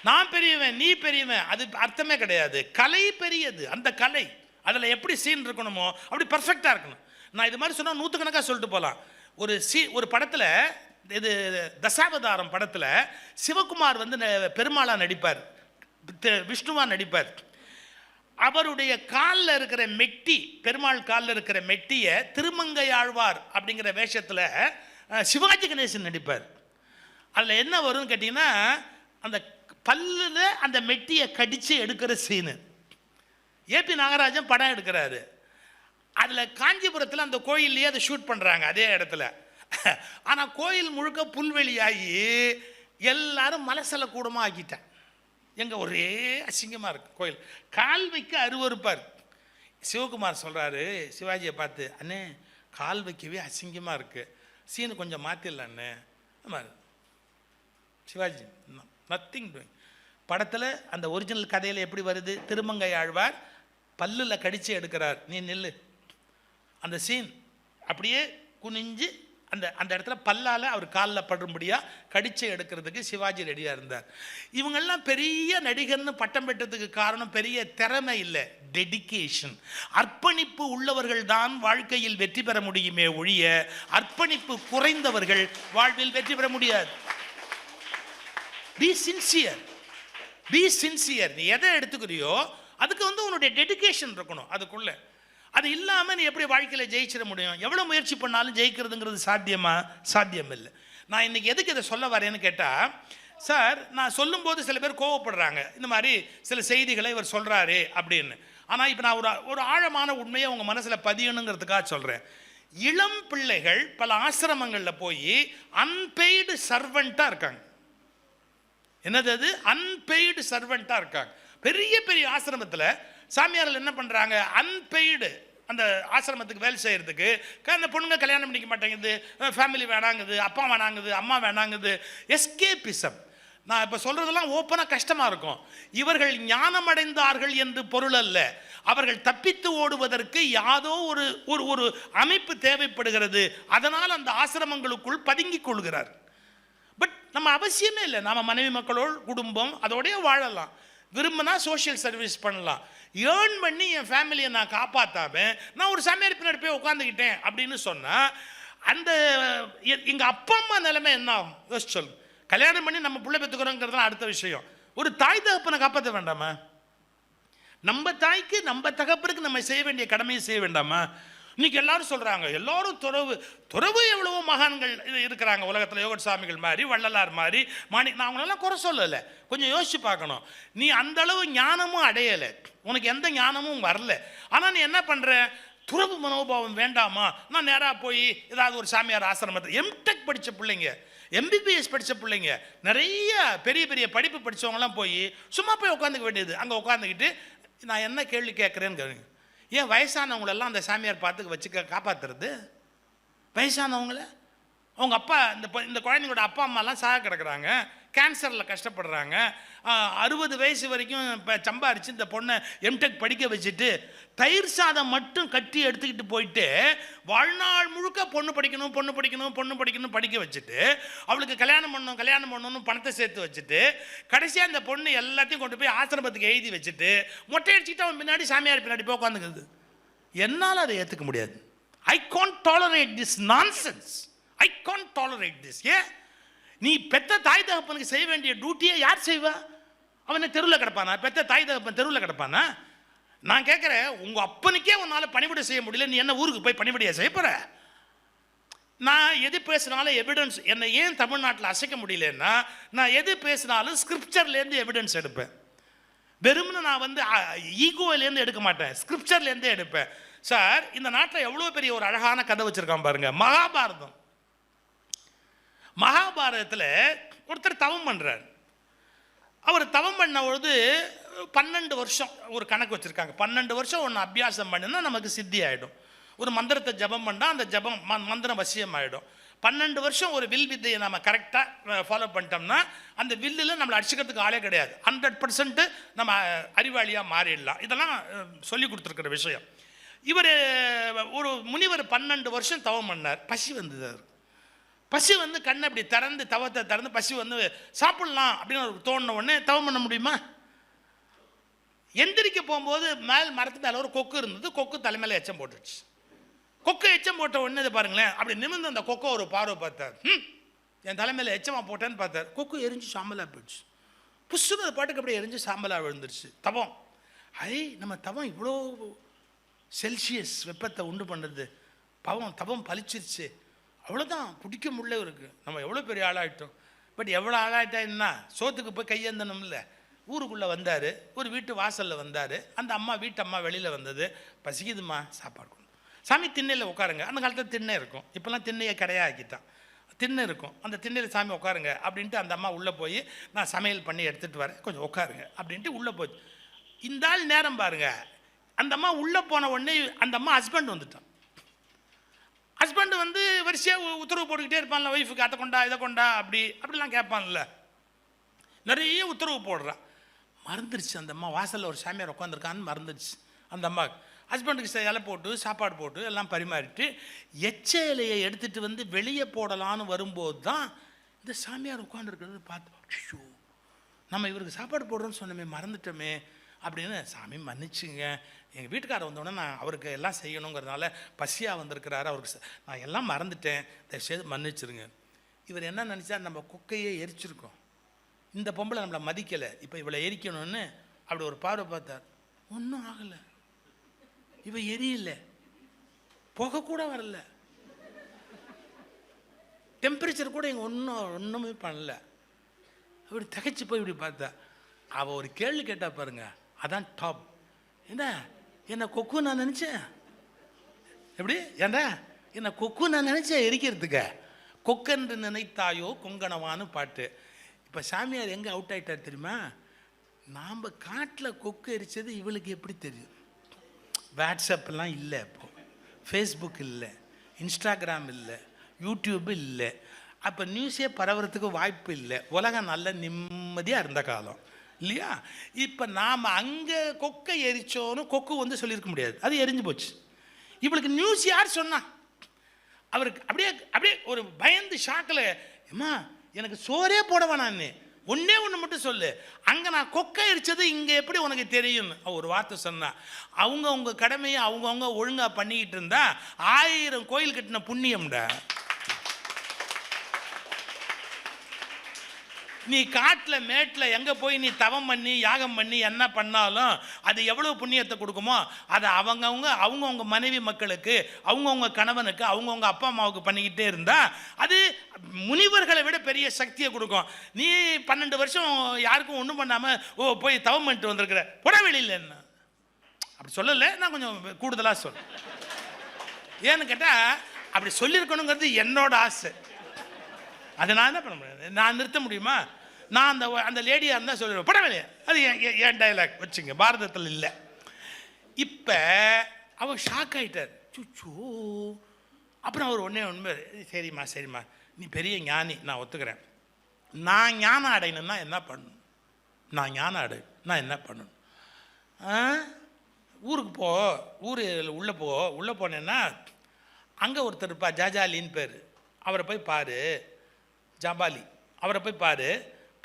நான் பெரியவன் நீ பெரியவன் அது அர்த்தமே கிடையாது. கலை பெரியது, அந்த கலை அதில் எப்படி சீன் இருக்கணுமோ அப்படி பர்ஃபெக்டாக இருக்கணும். நான் இது மாதிரி சொன்னால் 100கணக்காக சொல்லிட்டு போகலாம். ஒரு படத்தில், இது தசாவதாரம் படத்தில் சிவகுமார் வந்து பெருமாளாக நடிப்பார், விஷ்ணுவா நடிப்பார். அவருடைய காலில் இருக்கிற மெட்டி, பெருமாள் காலில் இருக்கிற மெட்டியை திருமங்கையாழ்வார் அப்படிங்கிற வேஷத்தில் சிவாஜி கணேசன் நடிப்பார். அதில் என்ன வரும்னு கேட்டிங்கன்னா, அந்த பல்லில் அந்த மெட்டியை கடித்து எடுக்கிற சீனு. ஏபி நாகராஜன் படம் எடுக்கிறாரு. அதில் காஞ்சிபுரத்தில் அந்த கோயில்லையே அதை ஷூட் பண்ணுறாங்க அதே இடத்துல. ஆனால் கோயில் முழுக்க புல்வெளியாகி எல்லாரும் மலசல கூடமாக ஆக்கிட்டேன். எங்கே ஒரே அசிங்கமாக இருக்குது கோயில். கால் வைக்க அருவருப்பார். சிவகுமார் சொல்கிறாரு சிவாஜியை பார்த்து, அண்ணே கால் வைக்கவே அசிங்கமாக இருக்குது, சீனு கொஞ்சம் மாற்றிடலான்னு. Sivaji nothing doing. படத்தில் அந்த ஒரிஜினல் கதையில் எப்படி வருது, திருமங்கை ஆழ்வார் பல்லில் கடித்து எடுக்கிறார், நீ நில்லு. அந்த சீன் அப்படியே குனிஞ்சு அந்த அந்த இடத்துல பல்லால் அவர் காலில் படும்படியாக கடிச்சு எடுக்கிறதுக்கு சிவாஜி ரெடியாக இருந்தார். இவங்கெல்லாம் பெரிய நடிகர்னு பட்டம் பெற்றதுக்கு காரணம் பெரிய திறமை இல்லை, டெடிகேஷன். அர்ப்பணிப்பு உள்ளவர்கள் தான் வாழ்க்கையில் வெற்றி பெற முடியுமே ஒழிய அர்ப்பணிப்பு குறைந்தவர்கள் வாழ்வில் வெற்றி பெற முடியாது. B sincere, B sincere. நீ எதை எடுத்துக்கிறியோ அதுக்கு உன்னுடைய டெடிகேஷன் இருக்கணும் அதுக்குள்ள. அது இல்லாமல் நீ எப்படி வாழ்க்கையில் ஜெயிச்சிட முடியும்? எவ்வளோ முயற்சி பண்ணாலும் ஜெயிக்கிறதுங்கிறது சாத்தியமா? சாத்தியம் இல்லை. நான் இன்றைக்கி எதுக்கு இதை சொல்ல வரேன்னு கேட்டால், சார் நான் சொல்லும்போது சில பேர் கோவப்படுறாங்க, இந்த மாதிரி சில செய்திகளை இவர் சொல்கிறாரு அப்படின்னு. ஆனால் இப்போ நான் ஒரு ஆழமான உண்மையை உங்கள் மனசில் பதியணுங்கிறதுக்காக சொல்கிறேன். இளம் பிள்ளைகள் பல ஆசிரமங்களில் போய் அன்பெய்டு சர்வெண்ட்டாக இருக்காங்க. என்னது அது? அன்பெய்டு சர்வெண்ட்டாக இருக்காங்க. பெரிய பெரிய ஆசிரமத்தில் சாமியார்கள் என்ன பண்ணுறாங்க, அன்பெய்டு அந்த ஆசிரமத்துக்கு வேலை செய்கிறதுக்கு அந்த பொண்ணுங்க கல்யாணம் பண்ணிக்க மாட்டேங்குது, ஃபேமிலி வேணாங்குது, அப்பா வேணாங்குது, அம்மா வேணாங்குது, எஸ்கேபிசம். நான் இப்போ சொல்கிறதெல்லாம் ஓப்பனாக கஷ்டமாக இருக்கும். இவர்கள் ஞானம் அடைந்தார்கள் என்று பொருள் அல்ல, அவர்கள் தப்பித்து ஓடுவதற்கு யாதோ ஒரு ஒரு ஒரு அமைப்பு தேவைப்படுகிறது. அதனால் அந்த ஆசிரமங்களுக்குள் பதுங்கிக் கொள்கிறார். பட் நம்ம அவசியமே இல்லை, நம்ம மனைவி மக்களோடு குடும்பம் அதோடய வாழலாம். விரும்பினா சோஷியல் சர்வீஸ் பண்ணலாம். ஏர்ன் பண்ணி என் ஃபேமிலியை நான் காப்பாற்றாம நான் ஒரு சமையல் பின்னாடி போய் உட்காந்துக்கிட்டேன் அப்படின்னு சொன்னால் அந்த எங்கள் அப்பா அம்மா நிலைமை என்ன ஆகும் யோசிச்சு சொல்லு. கல்யாணம் பண்ணி நம்ம பிள்ளை பெற்றுக்கிறோங்கிறதுலாம் அடுத்த விஷயம். ஒரு தாய் தகப்பனை காப்பாற்ற வேண்டாமா? நம்ம தாய்க்கு நம்ம தகப்பனுக்கு நம்ம செய்ய வேண்டிய கடமையை செய்ய வேண்டாமா? இன்னைக்கு எல்லாரும் சொல்கிறாங்க, எல்லாரும் துறவு எவ்வளவோ மகான்கள் இருக்கிறாங்க உலகத்தில், யோக சாமிகள் மாதிரி, வள்ளலார் மாதிரி, நான் அவங்களெல்லாம் குறை சொல்லலை. கொஞ்சம் யோசிச்சு பார்க்கணும். நீ அந்த அளவு ஞானமும் அடையலை, உனக்கு எந்த ஞானமும் வரல. ஆனால் நீ என்ன பண்ணுற, துறவு மனோபாவம் வேண்டாமா, நான் நேராக போய் ஏதாவது ஒரு சாமியார் ஆசிரமத்தில் எம்டெக் படித்த பிள்ளைங்க, எம்பிபிஎஸ் படித்த பிள்ளைங்க, நிறைய பெரிய பெரிய படிப்பு படித்தவங்களாம் போய் சும்மா போய் உட்காந்துக்க வேண்டியது. அங்கே உட்காந்துக்கிட்டு நான் என்ன கேள்வி கேட்குறேன்னு கேளுங்க. ஏன் வயசானவங்களெல்லாம் அந்த சாமியார் பார்த்துக்க வச்சுக்க காப்பாற்றுறது? வயசானவங்கள அவங்க அப்பா இந்த குழந்தைங்களோட அப்பா அம்மாலாம் சாக கிடக்குறாங்க, கேன்சரில் கஷ்டப்படுறாங்க. 60 வயசு வரைக்கும் இப்போ சம்பாரித்து இந்த பொண்ணை எம்டெக் படிக்க வச்சுட்டு தயிர் சாதம் மட்டும் கட்டி எடுத்துக்கிட்டு போயிட்டு வாழ்நாள் முழுக்க பொண்ணு படிக்கணும் படிக்க வச்சுட்டு அவளுக்கு கல்யாணம் பண்ணணும்னு பணத்தை சேர்த்து வச்சுட்டு கடைசியாக அந்த பொண்ணு எல்லாத்தையும் கொண்டு போய் ஆசிரமத்துக்கு எழுதி வச்சுட்டு மொட்டை அடிச்சுட்டு அவன் பின்னாடி சாமியார் பின்னாடி போய் உட்காந்துக்குது. என்னால் அதை ஏற்றுக்க முடியாது. I can't tolerate this nonsense. I can't tolerate this. ஏன் நீ பெத்த தாய் தகப்பனுக்கு செய்ய வேண்டிய டியூட்டியை யார் செய்வா? அவனை தெருவில் கிடப்பானா? பெத்த தாய் தகப்பன் தெருவில் கிடப்பானா? நான் கேட்குறேன், உங்கள் அப்பனுக்கே உன்னால் பணிவிடை செய்ய முடியல, நீ என்ன ஊருக்கு போய் பணிவிடையை செய்ய போகிற? நான் எது பேசினாலும் எவிடன்ஸ், என்னை ஏன் தமிழ்நாட்டில் அசைக்க முடியலன்னா நான் எது பேசினாலும் ஸ்கிரிப்சர்லேருந்து எவிடன்ஸ் எடுப்பேன். வெறும்னு நான் ஈகோவிலேருந்து எடுக்க மாட்டேன், ஸ்கிரிப்சர்லேருந்தே எடுப்பேன். சார், இந்த நாட்டில் எவ்வளோ பெரிய ஒரு அழகான கதை வச்சுருக்கான் பாருங்க, மகாபாரதம். மகாபாரதத்தில் ஒருத்தர் தவம் பண்ணுறார். அவர் தவம் பண்ண பொழுது 12 வருஷம் ஒரு கணக்கு வச்சுருக்காங்க. 12 வருஷம் ஒன்று அபியாசம் பண்ணினா நமக்கு சித்தி ஆகிடும். ஒரு மந்திரத்தை ஜபம் பண்ணால் அந்த ஜபம் மந்திரம் வசியம் ஆகிடும். 12 வருஷம் ஒரு வில் வித்தையை நம்ம கரெக்டாக ஃபாலோ பண்ணிட்டோம்னா அந்த வில்லில் நம்மளை அடிச்சுக்கிறதுக்கு ஆளே கிடையாது. 100% நம்ம அறிவாளியாக மாறிடலாம். இதெல்லாம் சொல்லி கொடுத்துருக்குற விஷயம். இவர் ஒரு முனிவர் 12 வருஷம் தவம் பண்ணார். பசி வந்தது. பசி கண்ணை அப்படி திறந்து தவத்தை திறந்து பசி சாப்பிட்லாம் அப்படின்னு தோணுன உடனே தவம் பண்ண முடியுமா? எந்திரிக்க போகும்போது மரத்து மேலே ஒரு கொக்கு இருந்தது. கொக்கு தலைமையில் எச்சம் போட்டுருச்சு. கொக்கு எச்சம் போட்ட உடனே இதை பாருங்களேன், அப்படி நிமிர்ந்து அந்த கொக்கை ஒரு பார்வை பார்த்தார். என் தலைமையில் எச்சமாக போட்டேன்னு பார்த்தார். கொக்கு எரிஞ்சு சாம்பலாக போயிடுச்சு. புஷ்ஷுன்னு அது பாட்டுக்கு அப்படியே எரிஞ்சு சாம்பலாக விழுந்துருச்சு. தவம், நம்ம தவம் இவ்வளோ செல்சியஸ் வெப்பத்தை உண்டு பண்ணுறது, தவம் பலிச்சிருச்சு, அவ்வளோதான், பிடிக்க முடியல இருக்கு, நம்ம எவ்வளோ பெரிய ஆளாகிட்டோம். பட் எவ்வளோ ஆளாயிட்டான்னா சோத்துக்கு போய் கையேந்தணும்ல. ஊருக்குள்ளே வந்தார், ஒரு வீட்டு வாசலில் வந்தார். அந்த அம்மா வீட்டு அம்மா வெளியில் வந்தது, பசிக்குதுமா சாப்பாடு கொண்டு. சாமி திண்ணையில் உட்காருங்க. அந்த காலத்தில் திண்ணை இருக்கும், இப்போல்லாம் திண்ணையை கடையாக்கிட்டான். திண்ணை இருக்கும், அந்த திண்ணையில் சாமி உட்காருங்க அப்படின்ட்டு அந்த அம்மா உள்ளே போய் நான் சமையல் பண்ணி எடுத்துகிட்டு வரேன், கொஞ்சம் உட்காருங்க அப்படின்ட்டு உள்ளே போச்சு. இந்த ஆள் நேரம் பாருங்க, அந்த அம்மா உள்ளே போன உடனே அந்த அம்மா ஹஸ்பண்ட் வந்துட்டான். ஹஸ்பண்டு வந்து வரிசையாக உத்தரவு போட்டுக்கிட்டே இருப்பான்ல, ஒய்ஃபுக்கு அதை கொண்டா இதை கொண்டா அப்படிலாம் கேட்பான்ல, நிறைய உத்தரவு போடுறான். மறந்துடுச்சு அந்த அம்மா, வாசலில் ஒரு சாமியார் உட்காந்துருக்கான்னு மறந்துடுச்சு அந்த அம்மா. ஹஸ்பண்டுக்கு இலை போட்டு சாப்பாடு போட்டு எல்லாம் பரிமாறிட்டு எச்ச இலையை எடுத்துகிட்டு வந்து வெளியே போடலான்னு வரும்போது தான் இந்த சாமியார் உட்காந்துருக்கிறது பார்த்து, ஐயோ நம்ம இவருக்கு சாப்பாடு போடுறோன்னு சொன்னோமே மறந்துட்டோமே அப்படின்னு, சாமி மன்னிச்சுங்க, எங்கள் வீட்டுக்காரர் வந்தோடனே நான் அவருக்கு எல்லாம் செய்யணுங்கிறதுனால பசியாக வந்திருக்கிறாரு, அவருக்கு நான் எல்லாம் மறந்துட்டேன், தயவுசெய்து மன்னிச்சிருங்க. இவர் என்ன நினச்சா, நம்ம குக்கையே எரிச்சிருக்கோம், இந்த பொம்பளை நம்மளை மதிக்கலை, இப்போ இவளை எரிக்கணும்னு அப்படி ஒரு பார்வை பார்த்தார். ஒன்றும் ஆகலை, இவ எரியல, புகை கூட வரல, டெம்பரேச்சர் கூட இங்கே ஒன்றுமே பண்ணல. அப்படி தகைச்சு போய் இப்படி பார்த்தா, அவள் ஒரு கேள்வி கேட்டா பாருங்க, அதான் டாப். என்ன கொக்கு நான் நினச்சேன், எப்படி ஏண்டா என்ன கொக்கு நான் நினச்சேன் எரிக்கிறதுக்கு, கொக்கென்று நினைத்தாயோ கொங்கணவான்னு பாட்டு. இப்போ சாமியார் எங்கே அவுட் ஆகிட்டார் தெரியுமா? நாம் காட்டில் கொக்கு எரித்தது இவளுக்கு எப்படி தெரியும்? வாட்ஸ்அப்லாம் இல்லை, இப்போது ஃபேஸ்புக் இல்லை, இன்ஸ்டாகிராம் இல்லை, யூடியூப் இல்லை, அப்போ நியூஸே பரவுறதுக்கு வாய்ப்பு இல்லை. உலகம் நல்ல நிம்மதியாக இருந்த காலம் இல்லையா? இப்போ நாம் அங்கே கொக்கை எரிச்சோன்னு கொக்கு வந்து சொல்லியிருக்க முடியாது, அது எரிஞ்சு போச்சு. இவளுக்கு நியூஸ் யார் சொன்னா? அவருக்கு அப்படியே அப்படியே ஒரு பயந்து ஷாக்கில், ஏம்மா எனக்கு சோறே போட வேணான்னு, ஒன்றே ஒன்று மட்டும் சொல்லு, அங்கே நான் கொக்கை எரிச்சது இங்கே எப்படி உனக்கு தெரியும்? ஒரு வார்த்தை சொன்னா, அவங்க கடமையை அவங்கவுங்க ஒழுங்காக பண்ணிக்கிட்டு இருந்தா 1000 கோயில் கட்டின புண்ணியம்டா. நீ காட்டில் மேட்டில் எங்கே போய் நீ தவம் பண்ணி யாகம் பண்ணி என்ன பண்ணாலும் அது எவ்வளோ புண்ணியத்தை கொடுக்குமோ அதை அவங்கவுங்க மனைவி மக்களுக்கு, அவங்கவுங்க கணவனுக்கு, அவங்கவுங்க அப்பா அம்மாவுக்கு பண்ணிக்கிட்டே இருந்தால் அது முனிவர்களை விட பெரிய சக்தியை கொடுக்கும். நீ 12 வருஷம் யாருக்கும் ஒன்றும் பண்ணாமல் போய் தவம் பண்ணிட்டு வந்திருக்கிற, புற வெளியில் என்ன அப்படி சொல்லலை, நான் கொஞ்சம் கூடுதலாக சொல்ல. ஏன்னு கேட்டால் அப்படி சொல்லியிருக்கணுங்கிறது என்னோட ஆசை. அதை நான் என்ன பண்ண முடியாது, நான் நிறுத்த முடியுமா? நான் அந்த லேடியாக இருந்தால் சொல்லிடுவேன், படவில்லையே, அது ஏன் டைலாக் வச்சுங்க, பாரதத்தில் இல்லை. இப்போ அவர் ஷாக் ஆகிட்டார், சுச்சோ. அப்புறம் அவர் உண்மை, சரிம்மா நீ பெரிய ஞானி, நான் ஒத்துக்கிறேன், நான் ஞானம் அடையணும்னா என்ன பண்ணணும்? நான் ஞானம் நான் என்ன பண்ணணும்? ஊருக்கு போ, உள்ளே போனேன்னா அங்கே ஒருத்தர் இருப்பா, ஜாஜாலின்னு பேர், அவரை போய் பாரு, ஜபாலி, அவரை போய் பாரு,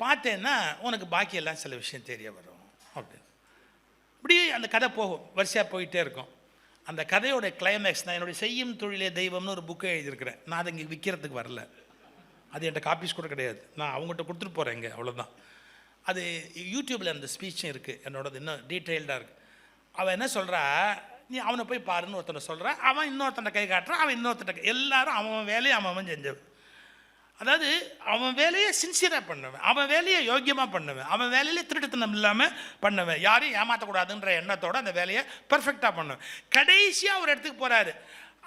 பார்த்தேன்னா உனக்கு பாக்கியெல்லாம் சில விஷயம் தெரிய வரும் அப்படின்னு. இப்படி அந்த கதை போகும், வரிசையாக போயிட்டே இருக்கும். அந்த கதையோட கிளைமேக்ஸ், நான் என்னுடைய செய்யும் தொழிலே தெய்வம்னு ஒரு புக்கை எழுதியிருக்கிறேன். நான் அதை இங்கே விற்கிறதுக்கு வரல, அது என்கிட்ட காப்பீஸ் கூட கிடையாது, நான் அவங்ககிட்ட கொடுத்துட்டு போகிறேன் இங்கே, அவ்வளோதான். அது யூடியூப்பில் அந்த ஸ்பீச்சும் இருக்குது, என்னோடது இன்னும் டீட்டெயில்டாக இருக்குது. அவன் என்ன சொல்கிறா, நீ அவனை போய் பாருன்னு ஒருத்தனை சொல்கிறான், அவன் இன்னொருத்தனை கை காட்டுறான், அவன் இன்னொருத்தனை, எல்லாரும் அவன் வேலையை அவன் செஞ்சவன். அதாவது அவன் வேலையை சின்சியராக பண்ணுவேன், அவன் வேலையை யோக்கியமாக பண்ணுவேன், அவன் வேலையிலே திருட்டுத்தனம் இல்லாமல் பண்ணுவேன், யாரையும் ஏமாற்றக்கூடாதுன்ற எண்ணத்தோடு அந்த வேலையை பர்ஃபெக்டாக பண்ணுவேன். கடைசியாக ஒரு இடத்துக்கு போகிறாரு,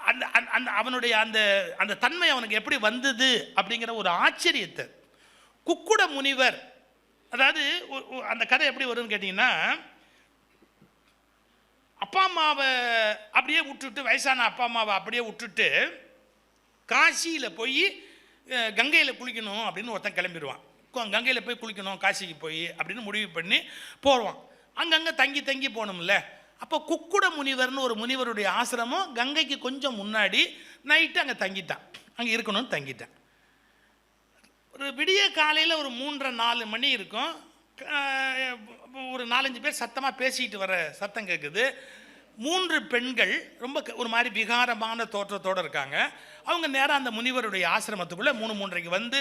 அந்த அந்த அவனுடைய அந்த அந்த தன்மை அவனுக்கு எப்படி வந்தது அப்படிங்கிற ஒரு ஆச்சரியத்தை குக்குட முனிவர். அதாவது அந்த கதை எப்படி வரும்னு கேட்டிங்கன்னா, அப்பா அம்மாவை அப்படியே விட்டுட்டு, வயசான அப்பா அம்மாவை அப்படியே விட்டுட்டு காசியில் போய் கங்கையில் குளிக்கணும் அப்படின்னு ஒருத்தன் கிளம்பிடுவான். கங்கையில் போய் குளிக்கணும் காசிக்கு போய் அப்படின்னு முடிவு பண்ணி போடுவான். அங்கங்கே தங்கி போகணும்ல. அப்போ குக்குட முனிவர்னு ஒரு முனிவருடைய ஆசிரமம் கங்கைக்கு கொஞ்சம் முன்னாடி, நைட்டு அங்கே தங்கிட்டான், அங்கே இருக்கணும்னு தங்கிட்டான். ஒரு விடிய காலையில் ஒரு 3:30-4 மணி இருக்கும், ஒரு 4-5 பேர் சத்தமாக பேசிக்கிட்டு வர சத்தம் கேட்குது. 3 பெண்கள் ரொம்ப ஒரு மாதிரி விகாரமான தோற்றத்தோடு இருக்காங்க. அவங்க நேராக அந்த முனிவருடைய ஆசிரமத்துக்குள்ளே 3-3:30 வந்து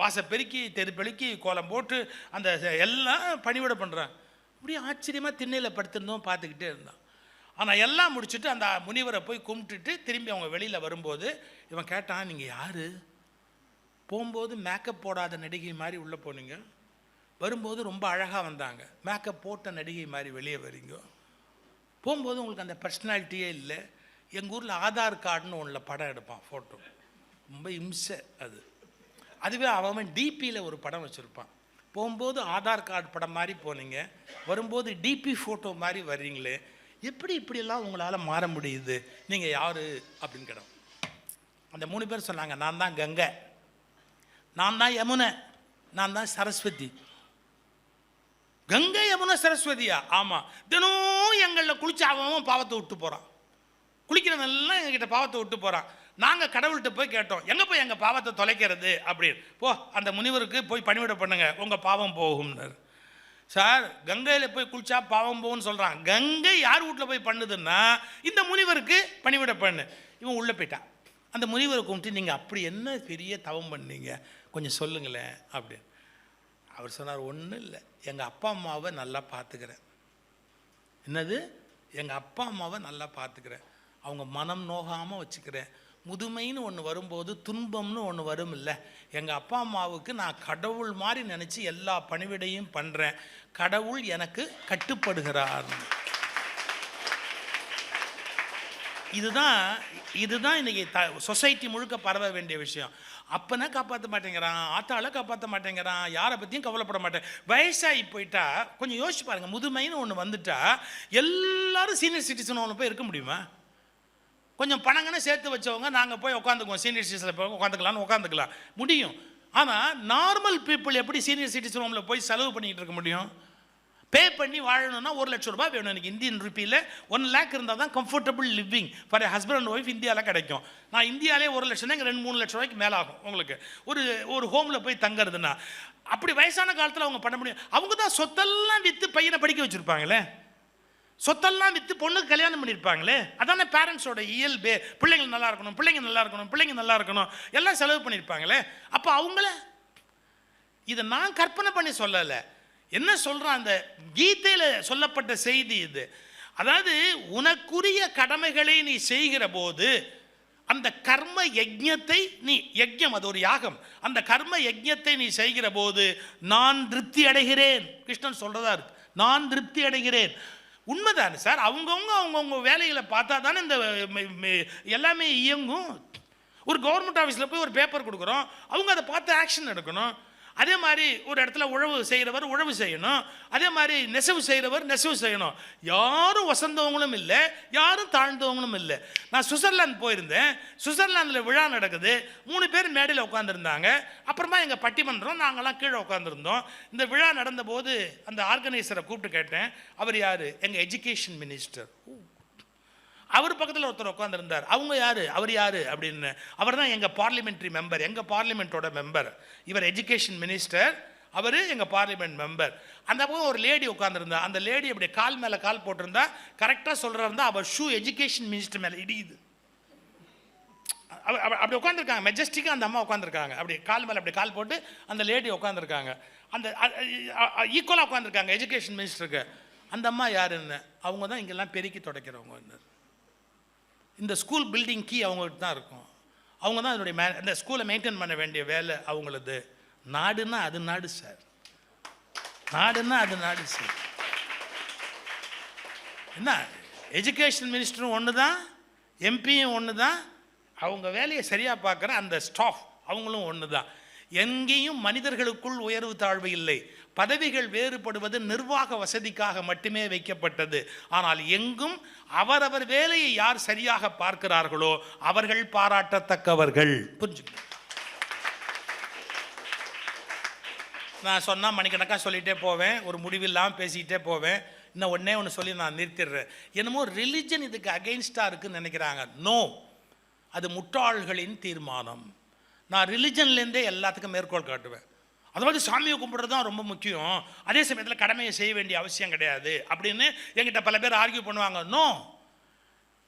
வாசை பெருக்கி தெரு பெருக்கி கோலம் போட்டு அந்த எல்லாம் பணிவிட பண்ணுறாங்க. அப்படியே ஆச்சரியமாக திண்ணையில் படுத்திருந்தோம், பார்த்துக்கிட்டே இருந்தான். ஆனால் எல்லாம் முடிச்சுட்டு அந்த முனிவரை போய் கும்பிட்டுட்டு திரும்பி அவங்க வெளியில் வரும்போது இவன் கேட்டான், நீங்கள் யார்? போகும்போது மேக்கப் போடாத நடிகை மாதிரி உள்ளே போனீங்க, வரும்போது ரொம்ப அழகாக வந்தாங்க. மேக்கப் போட்ட நடிகை மாதிரி வெளியே வரீங்க. போகும்போது உங்களுக்கு அந்த பர்சனாலிட்டியே இல்லை. எங்கள் ஊரில் ஆதார் கார்டுன்னு ஒன்றில் படம் எடுப்பான், ஃபோட்டோ, ரொம்ப இம்சை அது. அதுவே அவன் டிபியில் ஒரு படம் வச்சுருப்பான். போகும்போது ஆதார் கார்டு படம் மாதிரி போனீங்க, வரும்போது டிபி ஃபோட்டோ மாதிரி வர்றீங்களே, எப்படி இப்படியெல்லாம் உங்களால் மாற முடியுது, நீங்கள் யார் அப்படின்னு கேட்டோம். அந்த 3 பேர் சொன்னாங்க, நான் தான் கங்கை, நான் தான் யமுனை, நான் தான் சரஸ்வதி. கங்கை யமுனை சரஸ்வதியா? ஆமாம். தினம் எங்களில் குளிச்சு அவன் பாவத்தை விட்டு போகிறான். குளிக்கிறவெல்லாம் எங்ககிட்ட பாவத்தை விட்டு போகிறான். நாங்கள் கடவுள்கிட்ட போய் கேட்டோம், எங்கே போய் எங்கள் பாவத்தை தொலைக்கிறது அப்படின்னு. போ, அந்த முனிவருக்கு போய் பணிவிட பண்ணுங்க, உங்கள் பாவம் போகும்னார். சார், கங்கையில் போய் குளிச்சா பாவம் போகும்னு சொல்கிறான். கங்கை யார் வீட்டில் போய் பண்ணுதுன்னா இந்த முனிவருக்கு பணிவிட பண்ணு. இவன் உள்ளே போயிட்டான். அந்த முனிவரை கும்பிட்டு, நீங்கள் அப்படி என்ன பெரிய தவம் பண்ணீங்க, கொஞ்சம் சொல்லுங்களேன் அப்படின்னு. அவர் சொன்னார், ஒன்றும் இல்லை, எங்கள் அப்பா அம்மாவை நல்லா பார்த்துக்கிறேன். என்னது? எங்கள் அப்பா அம்மாவை நல்லா பார்த்துக்கிறேன், அவங்க மனம் நோகாமல் வச்சுக்கிறேன். முதுமைன்னு ஒன்று வரும்போது துன்பம்னு ஒன்று வரும் இல்லை, எங்கள் அப்பா அம்மாவுக்கு நான் கடவுள் மாதிரி நினச்சி எல்லா பணிவிடையும் பண்ணுறேன், கடவுள் எனக்கு கட்டுப்படுகிறார். இதுதான் இன்றைக்கி சொசைட்டி முழுக்க பரவ வேண்டிய விஷயம். அப்பனா காப்பாற்ற மாட்டேங்கிறான், ஆத்தால காப்பாற்ற மாட்டேங்கிறான், யாரை பற்றியும் கவலைப்பட மாட்டேன். வயசாகி போயிட்டா கொஞ்சம் யோசிச்சு பாருங்கள், முதுமைன்னு ஒன்று வந்துட்டா எல்லாரும் சீனியர் சிட்டிசன் ஒன்று போய் இருக்க முடியுமா? கொஞ்சம் பணங்கன்னு சேர்த்து வச்சவங்க நாங்கள் போய் உட்காந்துக்குவோம், சீனியர் சிட்டிசனில் போய் உட்காந்துக்கலாம்னு உட்காந்துக்கலாம் முடியும். ஆனால் நார்மல் பீப்புள் எப்படி சீனியர் சிட்டிசன் ஹோமில் போய் செலவு பண்ணிக்கிட்டு இருக்க முடியும்? பே பண்ணி வாழணும்னா 1 லட்சம் ரூபாய் வேணும். எனக்கு இந்தியன் ருப்பியில் 1 லேக் இருந்தால் தான் comfortable living for husband and wife இந்தியாவில் கிடைக்கும். நான் இந்தியாவிலே 1 லட்சம் தான், இங்கே 2-3 லட்ச ரூபாய்க்கு மேலே ஆகும் உங்களுக்கு ஒரு ஹோமில் போய் தங்குறதுன்னா. அப்படி வயசான காலத்தில் அவங்க பண்ண முடியும். அவங்க தான் சொத்தெல்லாம் விற்று பையனை படிக்க வச்சுருப்பாங்களே, சொத்தெல்லாம் விற்று பொண்ணுக்கு கல்யாணம் பண்ணியிருப்பாங்களே. அதானே பேரண்ட்ஸோட இயல்பே. பிள்ளைங்க நல்லா இருக்கணும், பிள்ளைங்க நல்லா இருக்கணும், பிள்ளைங்க நல்லா இருக்கணும், எல்லாம் செலவு பண்ணியிருப்பாங்களே. அப்போ அவங்கள இதை நான் கற்பனை பண்ணி சொல்லலை, என்ன சொல்கிறான், அந்த கீதையில் சொல்லப்பட்ட செய்தி இது. அதாவது உனக்குரிய கடமைகளை நீ செய்கிற போது அந்த கர்ம யஜ்ஞத்தை நீ, யஜ்ஞம் அது ஒரு யாகம், அந்த கர்ம யஜ்ஞத்தை நீ செய்கிற போது நான் திருப்தி அடைகிறேன். கிருஷ்ணன் சொல்கிறதா இருக்கு, நான் திருப்தி அடைகிறேன். உண்மைதானே சார்? அவங்கவுங்க வேலைகளை பார்த்தா தானே இந்த எல்லாமே இயங்கும். ஒரு கவர்மெண்ட் ஆஃபீஸில் போய் ஒரு பேப்பர் கொடுக்குறோம், அவங்க அதை பார்த்து ஆக்ஷன் எடுக்கணும். அதே மாதிரி ஒரு இடத்துல உழவு செய்கிறவர் உழவு செய்யணும், அதே மாதிரி நெசவு செய்கிறவர் நெசவு செய்யணும். யாரும் வசந்தவங்களும் இல்லை, யாரும் தாழ்ந்தவங்களும் இல்லை. நான் சுவிட்சர்லாந்து போயிருந்தேன், சுவிட்சர்லாந்தில் விழா நடக்குது, 3 பேர் மேடையில் உட்காந்துருந்தாங்க. அப்புறமா எங்கள் பட்டிமன்றம், நாங்கள்லாம் கீழே உட்காந்துருந்தோம். இந்த விழா நடந்தபோது அந்த ஆர்கனைசரை கூப்பிட்டு கேட்டேன், அவர் யார்? எங்கள் எஜுகேஷன் மினிஸ்டர். அவர் பக்கத்தில் ஒருத்தர் உட்காந்துருந்தார். அவங்க யார்? அவர் யார் அப்படின்னு. அவர் தான் எங்கள் பார்லிமெண்ட்ரி மெம்பர், எங்கள் பார்லிமெண்ட்டோட மெம்பர். இவர் எஜுகேஷன் மினிஸ்டர், அவர் எங்கள் பார்லிமெண்ட் மெம்பர். அந்த பக்கம் ஒரு லேடி உட்காந்துருந்தா, அந்த லேடி அப்படி கால் மேலே கால் போட்டிருந்தா, கரெக்டாக சொல்கிறாருந்தா அவர் ஷூ எஜுகேஷன் மினிஸ்டர் மேலே இடியுது. அப்படி உட்காந்துருக்காங்க, மெஜஸ்டிக்காக அந்த அம்மா உட்காந்துருக்காங்க, அப்படி கால் மேலே அப்படி கால் போட்டு அந்த லேடி உட்காந்துருக்காங்க. அந்த ஈக்குவலாக உட்காந்துருக்காங்க எஜுகேஷன் மினிஸ்டருக்கு. அந்த அம்மா யாருன்னு, அவங்க தான் இங்கெல்லாம் பெருக்கி துடைக்கிறவங்க. இந்த ஸ்கூல் பில்டிங் கீ அவங்ககிட்ட தான் இருக்கும், அவங்க தான் அதனுடைய இந்த ஸ்கூலை மெயின்டைன் பண்ண வேண்டிய வேலை அவங்களது. நாடுன்னா அது நாடு சார், நாடுன்னா அது நாடு சார். என்ன, எஜுகேஷன் மினிஸ்டரும் ஒன்று தான், எம்பியும் ஒன்று தான், அவங்க வேலையை சரியாக பார்க்குற அந்த ஸ்டாஃப் அவங்களும் ஒன்று தான். எங்கேயும் மனிதர்களுக்குள் உயர்வு தாழ்வு இல்லை. பதவிகள் வேறுபடுவது நிர்வாக வசதிக்காக மட்டுமே வைக்கப்பட்டது. ஆனால் எங்கும் அவரவர் வேலையை யார் சரியாக பார்க்கிறார்களோ அவர்கள் பாராட்டத்தக்கவர்கள். புரிஞ்சுக்கணும். நான் சொன்னால் மணிக்கணக்காக சொல்லிகிட்டே போவேன், ஒரு முடிவில்லாமல் பேசிக்கிட்டே போவேன். இன்னும் ஒன்று சொல்லி நான் நிறுத்திடுறேன். என்னமோ ரிலிஜன் இதுக்கு அகெயின்ஸ்டாக இருக்குன்னு நினைக்கிறாங்க. நோ, அது முட்டாள்களின் தீர்மானம். நான் ரிலிஜன்லேருந்தே எல்லாத்துக்கும் மேற்கோள் காட்டுவேன். அதாவது சாமியை கும்பிட்றது தான் ரொம்ப முக்கியம், அதே சமயத்தில் கடமையை செய்ய வேண்டிய அவசியம் கிடையாது அப்படின்னு என்கிட்ட பல பேர் ஆர்கியூ பண்ணுவாங்க. நோ,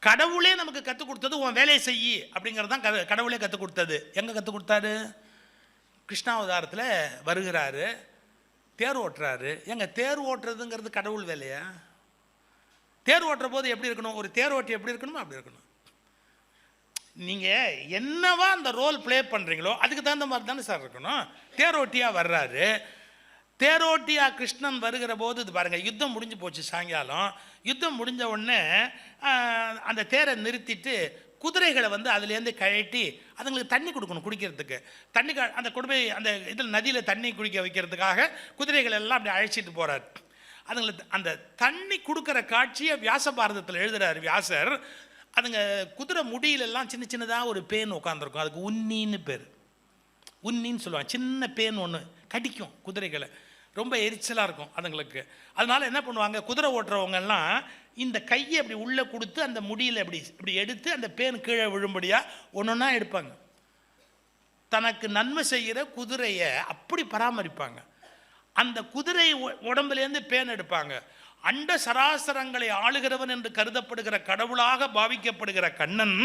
கடவுளே நமக்கு கற்றுக் கொடுத்தது உன் வேலையை செய்யி அப்படிங்கிறது தான் கடவுளே கற்றுக் கொடுத்தது. எங்கே கற்றுக் கொடுத்தாரு? கிருஷ்ணாவதாரத்தில் வருகிறாரு, தேர் ஓட்டுறாரு. தேர் ஓட்டுறதுங்கிறது கடவுள் வேலையா? தேர் ஓட்டுற போது எப்படி இருக்கணும்? ஒரு தேர் ஓட்டி எப்படி இருக்கணுமோ அப்படி இருக்கணும். நீங்கள் என்னவா அந்த ரோல் ப்ளே பண்ணுறீங்களோ அதுக்கு தகுந்த மாதிரி தானே சார் இருக்கணும். தேரோட்டியாக வர்றாரு, தேரோட்டியாக கிருஷ்ணன் வருகிற போது இது பாருங்கள், யுத்தம் முடிஞ்சு போச்சு. சாயங்காலம் யுத்தம் முடிஞ்ச உடனே அந்த தேரை நிறுத்திட்டு குதிரைகளை வந்து அதுலேருந்து கழட்டி அதுங்களுக்கு தண்ணி கொடுக்கணும் குடிக்கிறதுக்கு. தண்ணி அந்த குடும்பை அந்த இதில் நதியில் தண்ணி குடிக்க வைக்கிறதுக்காக குதிரைகள் எல்லாம் அப்படி அழைச்சிட்டு போகிறார். அதுங்களுக்கு அந்த தண்ணி கொடுக்குற காட்சியை வியாச பாரதத்தில் எழுதுகிறார் வியாசர். அதுங்க குதிரை முடியிலெல்லாம் சின்ன சின்னதாக ஒரு பேன் உட்காந்துருக்கும், அதுக்கு உன்னின்னு பேர். உன்னின்னு சொல்லுவாங்க. சின்ன பேன் ஒன்று கடிக்கும் குதிரைகளை, ரொம்ப எரிச்சலாக இருக்கும் அதுங்களுக்கு. அதனால் என்ன பண்ணுவாங்க, குதிரை ஓட்டுறவங்கெல்லாம் இந்த கையை அப்படி உள்ளே கொடுத்து அந்த முடியில் இப்படி எடுத்து அந்த பேன் கீழே விழும்படியாக ஒன்று ஒன்றா எடுப்பாங்க. தனக்கு நன்மை செய்கிற குதிரையை அப்படி பராமரிப்பாங்க. அந்த குதிரை உடம்புலேருந்து பேன் எடுப்பாங்க. அண்ட சராசரங்களை ஆளுகிறவன் என்று கருதப்படுகிற கடவுளாக பாவிக்கப்படுகிற கண்ணன்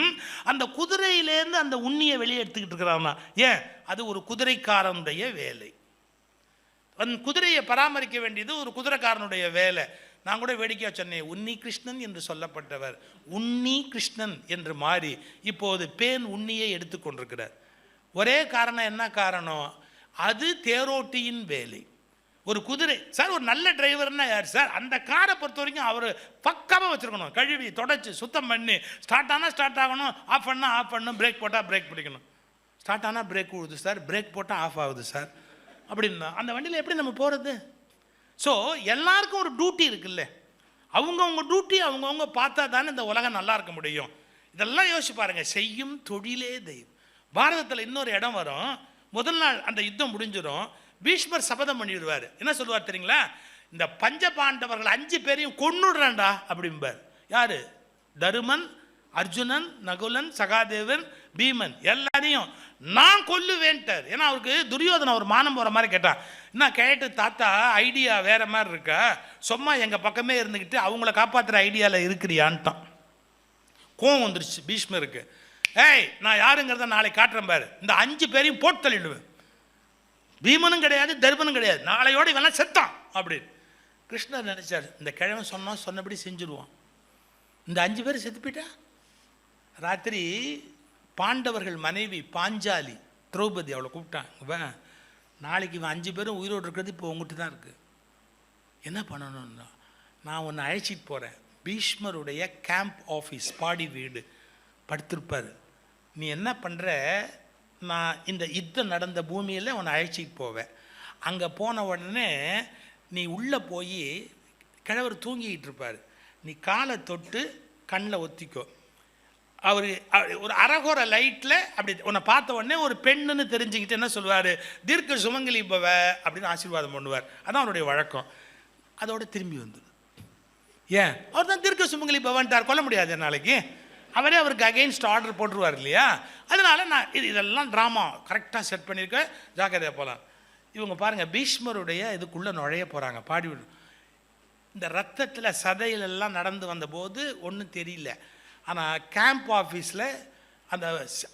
அந்த குதிரையிலேருந்து அந்த உண்ணியை வெளியே எடுத்துக்கிட்டு இருக்கிறான்னா ஏன், அது ஒரு குதிரைக்காரனுடைய வேலை. அந்த குதிரையை பராமரிக்க வேண்டியது ஒரு குதிரைக்காரனுடைய வேலை. நான் கூட வேடிக்கையாக சொன்னேன், உன்னி கிருஷ்ணன் என்று சொல்லப்பட்டவர் உன்னி கிருஷ்ணன் என்று மாறி இப்போது பேன் உண்ணியை எடுத்துக்கொண்டிருக்கிறார். ஒரே காரணம், என்ன காரணம், அது தேரோட்டியின் வேலை. ஒரு குதிரை சார், ஒரு நல்ல டிரைவர்னா யார் சார், அந்த காரை பொறுத்த வரைக்கும் அவர் பக்காவாக வச்சுருக்கணும், கழுவி தொடச்சி சுத்தம் பண்ணி, ஸ்டார்ட் ஆனால் ஸ்டார்ட் ஆகணும், ஆஃப் பண்ணால் ஆஃப் பண்ணணும், பிரேக் போட்டால் பிரேக் பிடிக்கணும். ஸ்டார்ட் ஆனால் பிரேக் விழுது சார், பிரேக் போட்டால் ஆஃப் ஆகுது சார் அப்படின்னா அந்த வண்டியில் எப்படி நம்ம போகிறது? ஸோ எல்லாருக்கும் ஒரு டியூட்டி இருக்குல்ல, அவங்கவுங்க டியூட்டி அவங்கவுங்க பார்த்தா தானே இந்த உலகம் நல்லா இருக்க முடியும். இதெல்லாம் யோசிச்சு பாருங்கள். செய்யும் தொழிலே தெய்வம். பாரதத்தில் இன்னொரு இடம் வரும், முதல் நாள் அந்த யுத்தம் முடிஞ்சிடும், பீஷ்மர் சபதம் பண்ணிடுவார். என்ன சொல்லுவார் தெரியுங்களா, இந்த பஞ்ச பாண்டவர்கள் 5 பேரையும் கொன்னுடுறான்டா அப்படிம்பார். யார்? தருமன், அர்ஜுனன், நகுலன், சகாதேவன், பீமன் எல்லாரையும் நான் கொல்லுவேன்ட்டார். ஏன்னா அவருக்கு துரியோதனை ஒரு மானம் போகிற மாதிரி கேட்டான். என்ன கேட்டு, தாத்தா ஐடியா வேற மாதிரி இருக்கா, சும்மா எங்கள் பக்கமே இருந்துக்கிட்டு அவங்கள காப்பாற்றுற ஐடியாவில் இருக்கிறியான்ட்டான். கோவம் வந்துருச்சு பீஷ்மருக்கு. ஏய், நான் யாருங்கிறத நாளைக்கு காட்டுறேன் பாரு, இந்த 5 பேரையும் போட்டு தள்ளிடுவேன். பீமனும் கிடையாது, தர்மனும் கிடையாது, நாளையோடு இவெல்லாம் செத்தான் அப்படின்னு. கிருஷ்ணர் நினைச்சார், இந்த கிழவன் சொன்னபடி செஞ்சுடுவான். இந்த 5 பேர் செத்து போயிட்டா. ராத்திரி பாண்டவர்கள் மனைவி பாஞ்சாலி, திரௌபதி, அவளை கூப்பிட்டான், நாளைக்கு இவன் 5 பேரும் உயிரோடு இருக்கிறது இப்போ உங்ககிட்ட தான் இருக்குது, என்ன பண்ணணும்னா நான் உன்னை அழைச்சிட்டு போகிறேன். பீஷ்மருடைய கேம்ப் ஆஃபீஸ், பாடி வீடு படுத்திருப்பார். நீ என்ன பண்ணுற, நான் இந்த யுத்தம் நடந்த பூமியில் உன்னை அழைச்சிட்டு போவேன். அங்கே போன உடனே நீ உள்ளே போய், கிழவர் தூங்கிக்கிட்டு இருப்பார், நீ காலை தொட்டு கண்ணில் ஒத்திக்கோ. அவர் ஒரு அரகுற லைட்டில் அப்படி உன்னை பார்த்த உடனே ஒரு பெண்ணுன்னு தெரிஞ்சுக்கிட்டு என்ன சொல்லுவார், தீர்க்க சுமங்கலி பவ அப்படின்னு ஆசீர்வாதம் பண்ணுவார். அதான் அவருடைய வழக்கம். அதோடு திரும்பி வந்துடும். ஏன், அவர் தான் தீர்க்க சுமங்கலி பவன்ட்டார், கொல்ல முடியாது நாளைக்கு, அவரே அவருக்கு அகெயின்ஸ்ட் ஆர்டர் போட்டுருவார் இல்லையா. அதனால் நான் இதெல்லாம் ட்ராமா கரெக்டாக செட் பண்ணியிருக்கேன், ஜாக்கிரதையாக போகலாம். இவங்க பாருங்கள், பீஷ்மருடைய இதுக்குள்ளே நுழைய போகிறாங்க, பாடி விடு. இந்த ரத்தத்தில் சதையிலெல்லாம் நடந்து வந்தபோது ஒன்றும் தெரியல. ஆனால் கேம்ப் ஆஃபீஸில் அந்த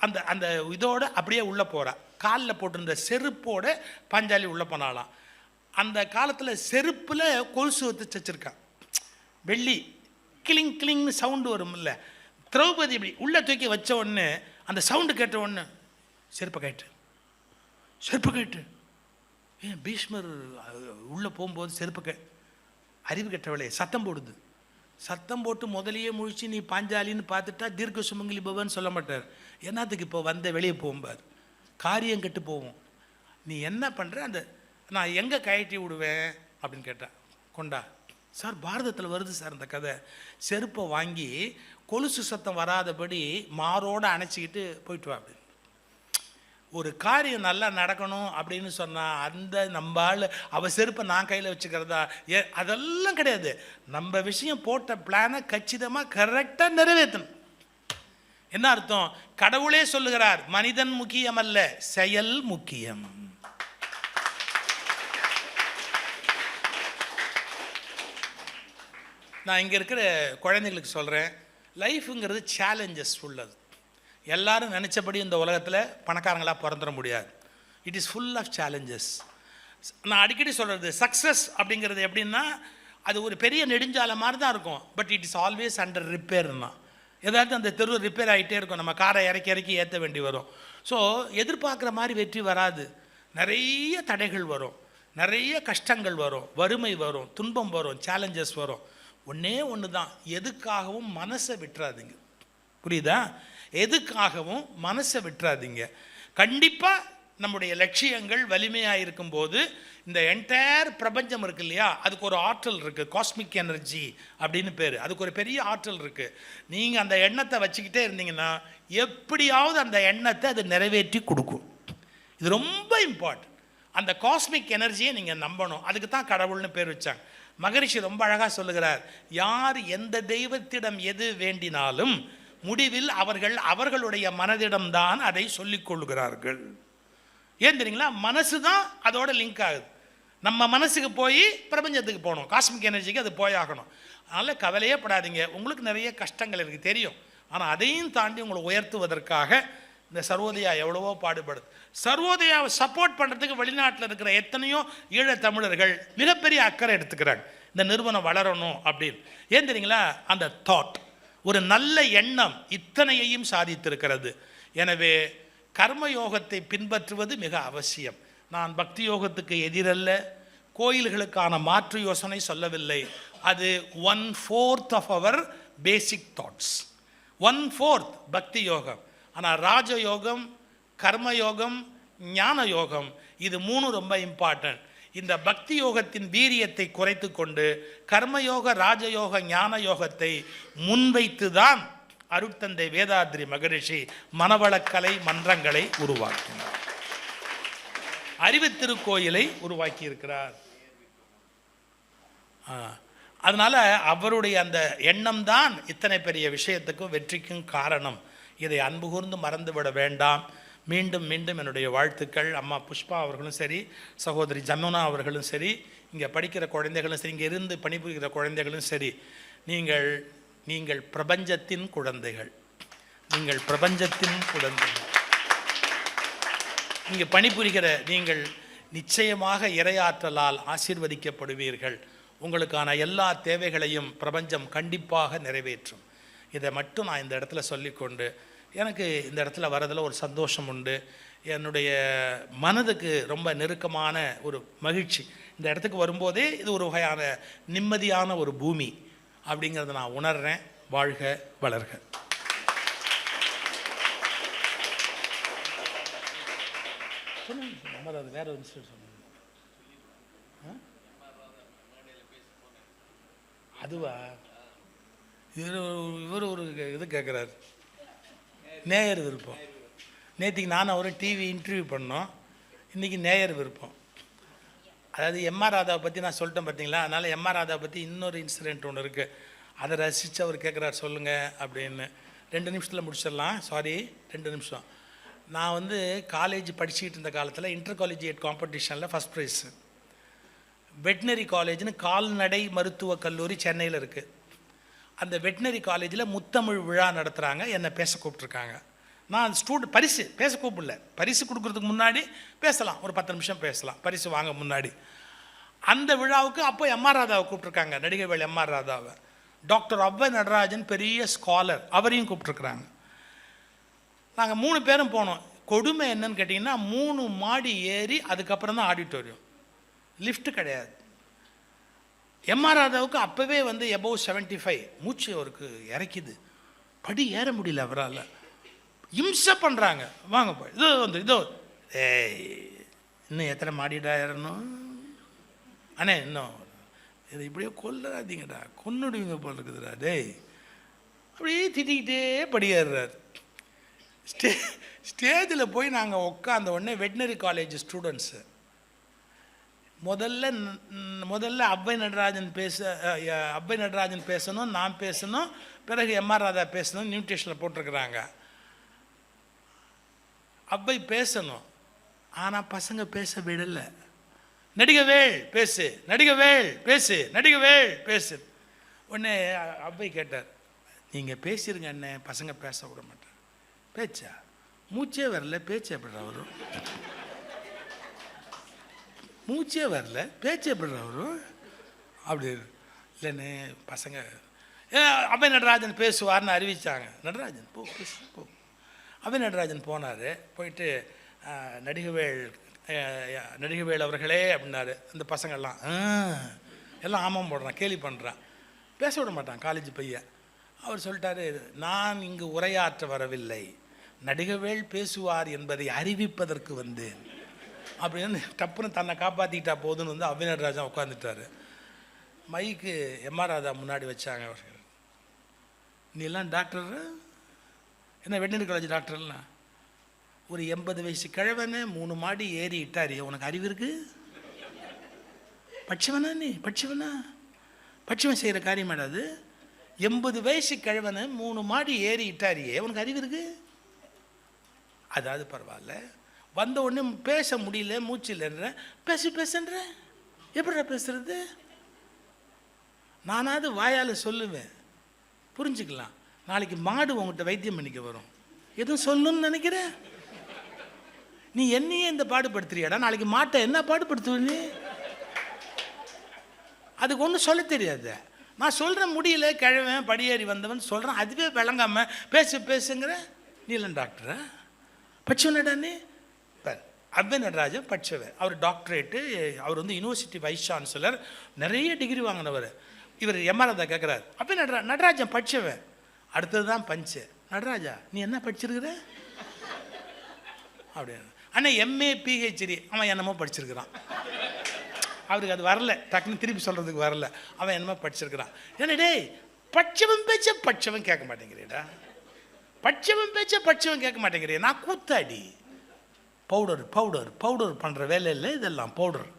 அந்த அந்த இதோடு அப்படியே உள்ளே போகிறா. காலில் போட்டிருந்த செருப்போட பாஞ்சாலி உள்ளே போனாலாம். அந்த காலத்தில் செருப்பில் கொலுசு வச்சு வச்சுருக்கான், வெள்ளி கிளிங் கிளிங்னு சவுண்டு வரும் இல்லை. திரௌபதி இப்படி உள்ளே தூக்கி வச்ச உடனே அந்த சவுண்டு கேட்ட உடனே செருப்பை கேட்டு ஏன் பீஷ்மர் உள்ளே போகும்போது செருப்பை அறிவு கெட்டவளே சத்தம் போடுது. சத்தம் போட்டு முதலையே முழிச்சு நீ பாஞ்சாலின்னு பார்த்துட்டா தீர்க்க சுமங்கலி பவன் சொல்ல மாட்டார். என்னத்துக்கு இப்போ வந்த வெளியே போகும்பார், காரியம் கெட்டு போவோம். நீ என்ன பண்ணுற, அந்த நான் எங்கே கழட்டி விடுவேன் அப்படின்னு கேட்டேன். கொண்டா சார், பாரதத்தில் வருது சார் அந்த கதை. செருப்பை வாங்கி கொலுசு சத்தம் வராதபடி மாரோடு அணைச்சிக்கிட்டு போயிட்டு வா அப்படின்னு. ஒரு காரியம் நல்லா நடக்கணும் அப்படின்னு சொன்னால் அந்த நம்ம ஆள் அவள் செருப்பை நான் கையில் வச்சுக்கிறதா, அதெல்லாம் கிடையாது. நம்ம விஷயம் போட்ட பிளானை கச்சிதமாக கரெக்டாக நிறைவேற்றணும். என்ன அர்த்தம், கடவுளே சொல்லுகிறார், மனிதன் முக்கியம் அல்ல, செயல் முக்கியம். நான் இங்கே இருக்கிற குழந்தைங்களுக்கு சொல்கிறேன், லைஃபுங்கிறது சேலஞ்சஸ் உள்ளது. எல்லாரும் நினச்சபடி இந்த உலகத்தில் பணக்காரங்களாக பிறந்துட முடியாது. It is full of challenges. நான் அடிக்கடி சொல்கிறது, சக்ஸஸ் அப்படிங்கிறது எப்படின்னா, அது ஒரு பெரிய நெடுஞ்சாலை மாதிரி தான் இருக்கும், but it is always under ரிப்பேர்னா. ஏதாவது அந்த தெரு ரிப்பேர் ஆகிட்டே இருக்கும், நம்ம காரை இறக்கி இறக்கி ஏற்ற வேண்டி வரும். ஸோ எதிர்பார்க்குற மாதிரி வெற்றி வராது, நிறைய தடைகள் வரும், நிறைய கஷ்டங்கள் வரும், வறுமை வரும், துன்பம் வரும், சேலஞ்சஸ் வரும். ஒன்றே ஒன்று தான், எதுக்காகவும் மனசை விட்டுறாதீங்க. புரியுதா? எதுக்காகவும் மனசை விட்டுறாதீங்க. கண்டிப்பாக நம்முடைய லட்சியங்கள் வலிமையாக இருக்கும்போது இந்த என்டையர் பிரபஞ்சம் இருக்குது இல்லையா, அதுக்கு ஒரு ஆற்றல் இருக்குது, காஸ்மிக் எனர்ஜி அப்படின்னு பேர். அதுக்கு ஒரு பெரிய ஆற்றல் இருக்குது. நீங்கள் அந்த எண்ணத்தை வச்சுக்கிட்டே இருந்தீங்கன்னா எப்படியாவது அந்த எண்ணத்தை அது நிறைவேற்றி கொடுக்கும். இது ரொம்ப இம்பார்ட்டன்ட். அந்த காஸ்மிக் எனர்ஜியை நீங்கள் நம்பணும். அதுக்கு தான் கடவுள்னு பேர் வச்சாங்க. மகரிஷி ரொம்ப அழகாக சொல்லுகிறார், யார் எந்த தெய்வத்திடம் எது வேண்டினாலும் முடிவில் அவர்கள் அவர்களுடைய மனதிடம்தான் அதை சொல்லிக் கொள்கிறார்கள். ஏன் தெரியுங்களா? மனசு தான் அதோட லிங்க் ஆகுது. நம்ம மனசுக்கு போய் பிரபஞ்சத்துக்கு போகணும், காஸ்மிக் எனர்ஜிக்கு அது போயாகணும். அதனால் கவலையே படாதீங்க. உங்களுக்கு நிறைய கஷ்டங்கள் எனக்கு தெரியும், ஆனால் அதையும் தாண்டி உங்களை உயர்த்துவதற்காக இந்த சர்வோதயா எவ்வளவோ பாடுபடுது. சர்வோதயாவை சப்போர்ட் பண்ணுறதுக்கு வெளிநாட்டில் இருக்கிற எத்தனையோ ஈழத் தமிழர்கள் மிகப்பெரிய அக்கறை எடுத்துக்கிறாங்க, இந்த நிறுவனம் வளரணும் அப்படின்னு. ஏன் தெரியுங்களா? அந்த தாட், ஒரு நல்ல எண்ணம் இத்தனையையும் சாதித்திருக்கிறது. எனவே கர்மயோகத்தை பின்பற்றுவது மிக அவசியம். நான் பக்தி யோகத்துக்கு எதிரல்ல, கோயில்களுக்கான மாற்று யோசனை சொல்லவில்லை. அது 1/4 ஆஃப் அவர் பேசிக் தாட்ஸ், 1/4 பக்தி யோகம். ஆனால் ராஜயோகம், கர்மயோகம், ஞான யோகம், இது 3 ரொம்ப இம்பார்ட்டன்ட். இந்த பக்தி யோகத்தின் வீரியத்தை குறைத்து கொண்டு கர்மயோக, ராஜயோக, ஞான யோகத்தை முன்வைத்து தான் அருட்தந்தை வேதாத்ரி மகரிஷி மனவளக்கலை மன்றங்களை உருவாக்கினார், அறிவு திருக்கோயிலை உருவாக்கி இருக்கிறார். அதனால் அவருடைய அந்த எண்ணம் தான் இத்தனை பெரிய விஷயத்துக்கும் வெற்றிக்கும் காரணம். இதை அன்பு கூர்ந்து மறந்துவிட வேண்டாம். மீண்டும் மீண்டும் என்னுடைய வாழ்த்துக்கள். அம்மா புஷ்பா அவர்களும் சரி, சகோதரி ஜமுனா அவர்களும் சரி, இங்கே படிக்கிற குழந்தைகளும் சரி, இங்கே இருந்து பணிபுரிகிற குழந்தைகளும் சரி, நீங்கள் பிரபஞ்சத்தின் குழந்தைகள், நீங்கள் பிரபஞ்சத்தின் குழந்தைகள். இங்கே பணிபுரிகிற நீங்கள் நிச்சயமாக இறையாற்றலால் ஆசீர்வதிக்கப்படுவீர்கள். உங்களுக்கான எல்லா தேவைகளையும் பிரபஞ்சம் கண்டிப்பாக நிறைவேற்றும். இதை மட்டும் நான் இந்த இடத்துல சொல்லிக்கொண்டு, எனக்கு இந்த இடத்துல வரதில் ஒரு சந்தோஷம் உண்டு. என்னுடைய மனதுக்கு ரொம்ப நெருக்கமான ஒரு மகிழ்ச்சி. இந்த இடத்துக்கு வரும்போதே இது ஒரு வகையான நிம்மதியான ஒரு பூமி அப்படிங்கிறத நான் உணர்கிறேன். வாழ்க வளர்க. அது வேற ஒரு இன்ஸ்டியூட் சொன்னேன். அதுவா? இவர் ஒரு இது கேட்குறாரு, நேயர் விருப்பம். நேற்றுக்கு நான் ஒரு டிவி இன்டர்வியூ பண்ணோம், இன்றைக்கி நேயர் விருப்பம். அதாவது எம்ஆர் ராதாவை பற்றி நான் சொல்லிட்டேன் பார்த்தீங்களா, அதனால் எம்ஆர் ராதாவை பற்றி இன்னொரு இன்சிடெண்ட் ஒன்று இருக்குது, அதை ரசித்து அவர் கேட்குறாரு சொல்லுங்கள் அப்படின்னு. 2 நிமிஷத்தில் முடிச்சிடலாம், சாரி 2 நிமிஷம். நான் காலேஜ் படிச்சுக்கிட்டு இருந்த காலத்தில் இன்டர் காலேஜியேட் காம்படிஷனில் ஃபஸ்ட் ப்ரைஸு. வெட்னரி காலேஜ்னு கால்நடை மருத்துவக் கல்லூரி சென்னையில் இருக்குது. அந்த வெட்னரி காலேஜில் முத்தமிழ் விழா நடத்துகிறாங்க, என்னை பேச கூப்பிட்ருக்காங்க. நான் பரிசு பேச கூப்பிடல, பரிசு கொடுக்குறதுக்கு முன்னாடி பேசலாம், ஒரு 10 நிமிஷம் பேசலாம், பரிசு வாங்க முன்னாடி. அந்த விழாவுக்கு அப்போ எம்ஆர் ராதாவை கூப்பிட்ருக்காங்க, நடிகவேள் எம்ஆர் ராதாவை. டாக்டர் அவ்வை நடராஜன் பெரிய ஸ்காலர், அவரையும் கூப்பிட்ருக்குறாங்க. நாங்கள் 3 பேரும் போனோம். கொடுமை என்னன்னு கேட்டிங்கன்னா, 3 மாடி ஏறி அதுக்கப்புறம் தான் ஆடிட்டோரியம், லிஃப்ட் கிடையாது. எம்ஆர் ராதாவுக்கு அப்போவே எபோவ் 75, மூச்சு அவருக்கு இறக்கிது, படி ஏற முடியல அவரால், இம்சை பண்ணுறாங்க. வாங்க போய் இதோ இன்னும் எத்தனை மாடிடா ஏறணும் அண்ணே, இன்னும் இது இப்படியே கொல்லாதீங்கடா, கொன்னுடுவீங்க போல் இருக்குதுடா டேய், அப்படியே திட்டிக்கிட்டே படி ஏறுறாரு. ஸ்டேஜில் போய் நாங்கள் உட்காந்த உடனே வெட்னரி காலேஜ் ஸ்டூடெண்ட்ஸு முதல்ல அவ்வை நடராஜன் பேசணும், நான் பேசணும், பிறகு எம்ஆர் ராதா பேசணும், நியூட்ரிஷனில் போட்டிருக்கிறாங்க. அவ்வை பேசணும், ஆனால் பசங்க பேச விடலை. நடிகவேள் பேசு, நடிகவேள் பேசு, நடிகவேள் பேசு. உடனே அவ்வை கேட்டார், நீங்கள் பேசிடுங்க அண்ணே, பசங்க பேச விட மாட்டார். பேச்சா? மூச்சே வரல, பேச்சு எப்படிடா வரும்? மூச்சே வரல, பேச்சு எப்படிடா வரும்? அப்படி இல்லைண்ணே பசங்க. அபய் நடராஜன் பேசுவார்னு அறிவித்தாங்க. நடராஜன் போ பேசு போ. அபய் நடராஜன் போனார். போயிட்டு நடிகவேல் அவர்களே அப்படின்னாரு. அந்த பசங்கள்லாம் எல்லாம் ஆமாம் போடுறான், கேலி பண்ணுறான், பேச விட மாட்டான் காலேஜ் பையன். அவர் சொல்லிட்டாரு, நான் இங்கு உரையாற்ற வரவில்லை, நடிகவேல் பேசுவார் என்பதை அறிவிப்பதற்கு வந்தேன் அப்படின்னு டப்புன்னு தன்னை காப்பாற்றிக்கிட்டா போதுன்னு வந்து அபய் நடராஜன் உட்காந்துட்டாரு. மைக்கு எம்ஆர் ராதா முன்னாடி வச்சாங்க. அவர்கள், நீ எல்லாம் டாக்டர், என்ன வெட்டினரி காலேஜ் டாக்டர்லாம், ஒரு 80 வயசு கிழவனை 3 மாடி ஏறி இட்டாரு, உனக்கு அறிவு இருக்கு? பட்சவனா நீ? பட்சவன் செய்கிற காரியம் அது. 80 வயசு கிழவனை 3 மாடி ஏறி இட்டாரியே, உனக்கு அறிவு இருக்கு? அதாவது பரவாயில்ல, வந்த உடனே பேச முடியல, மூச்சு இல்லைன்ற, பேசுன்ற, எப்படிடா பேசுறது? நானாவது வாயால் சொல்லுவேன், புரிஞ்சுக்கலாம். நாளைக்கு மாடு உங்கள்கிட்ட வைத்தியம் பண்ணிக்க வரும், எதுவும் சொல்லணும்னு நினைக்கிறேன். நீ என்னையே இந்த பாடுபடுத்துறியாடா, நாளைக்கு மாட்டை என்ன பாடுபடுத்துவ நீ? அதுக்கு ஒன்றும் சொல்ல தெரியாது. நான் சொல்கிறேன், முடியல கிழவன் படியேறி வந்தவன் சொல்கிறேன், அதுவே விளங்காம பேசுங்கிற. நீலன் டாக்டரா? பட்சவனடா நீ? அபய் நடராஜன் பட்சவன். அவர் டாக்டரேட்டு, அவர் வந்து யூனிவர்சிட்டி வைஸ் சான்சலர், நிறைய டிகிரி வாங்கினவர். இவர் எம்ஆர்ஆர் கேட்குறாரு, அபய் நடராஜன் பட்சவன். அடுத்தது தான் பஞ்சு. நடராஜா நீ என்ன படிச்சிருக்கிற அப்படின்னு. ஆனால் எம்ஏ பிஹெச்டி அவன் என்னமோ படிச்சிருக்கிறான். அவருக்கு அது வரல, டக்குன்னு திருப்பி சொல்கிறதுக்கு வரல. அவன் என்னமோ படிச்சிருக்கிறான். ஏன்னா டேய், பட்சவன் பேச்ச பட்சவன் கேட்க மாட்டேங்கிறேடா, பட்சவன் பேச்ச பட்சவன் கேட்க மாட்டேங்கிறேன். நான் கூத்தாடி பவுடர் பண்ணுற வேலை இல்லை இதெல்லாம். பவுடர்,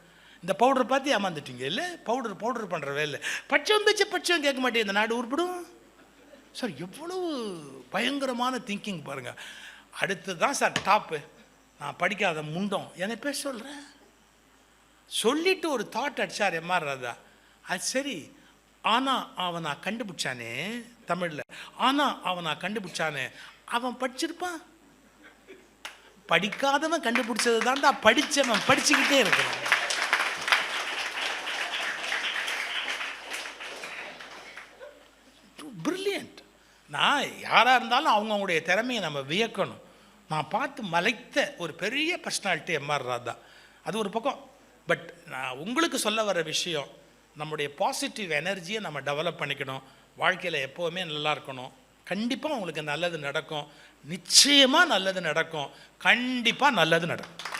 இந்த பவுடர் பார்த்து ஏமாந்துட்டீங்க இல்லை? பவுடர் பண்ணுற வேலை. பட்சவன் பேச்ச பட்சவன் கேட்க மாட்டேன், இந்த நாடு உருப்பிடும் சார். எவ்வளவு பயங்கரமான திங்கிங் பாருங்கள். அடுத்து தான் சார் டாப்பு. நான் படிக்காத முண்டம் என்னை பேச சொல்கிறேன். சொல்லிட்டு ஒரு தாட் அடிச்சார் எம்ஆர் ராதா. அது சரி, ஆனால் அவனை கண்டுபிடிச்சானே தமிழில், ஆனால் அவனை கண்டுபிடிச்சானே, அவன் படிச்சிருப்பான். படிக்காதவன் கண்டுபிடிச்சது தான்டா படித்தவன் படிச்சுக்கிட்டே இருக்கிறான். பிரில்லியன்ட். நான் யாராக இருந்தாலும் அவங்களுடைய திறமையை நம்ம வியக்கணும். நான் பார்த்து மலைத்த ஒரு பெரிய பர்சனாலிட்டி எம்ஆர் ராதா. அது ஒரு பக்கம். பட் நான் உங்களுக்கு சொல்ல வர விஷயம், நம்முடைய பாசிட்டிவ் எனர்ஜியை நம்ம டெவலப் பண்ணிக்கணும். வாழ்க்கையில் எப்போவுமே நல்லா இருக்கணும். கண்டிப்பாக உங்களுக்கு நல்லது நடக்கும். நிச்சயமாக நல்லது நடக்கும். கண்டிப்பாக நல்லது நடக்கும்.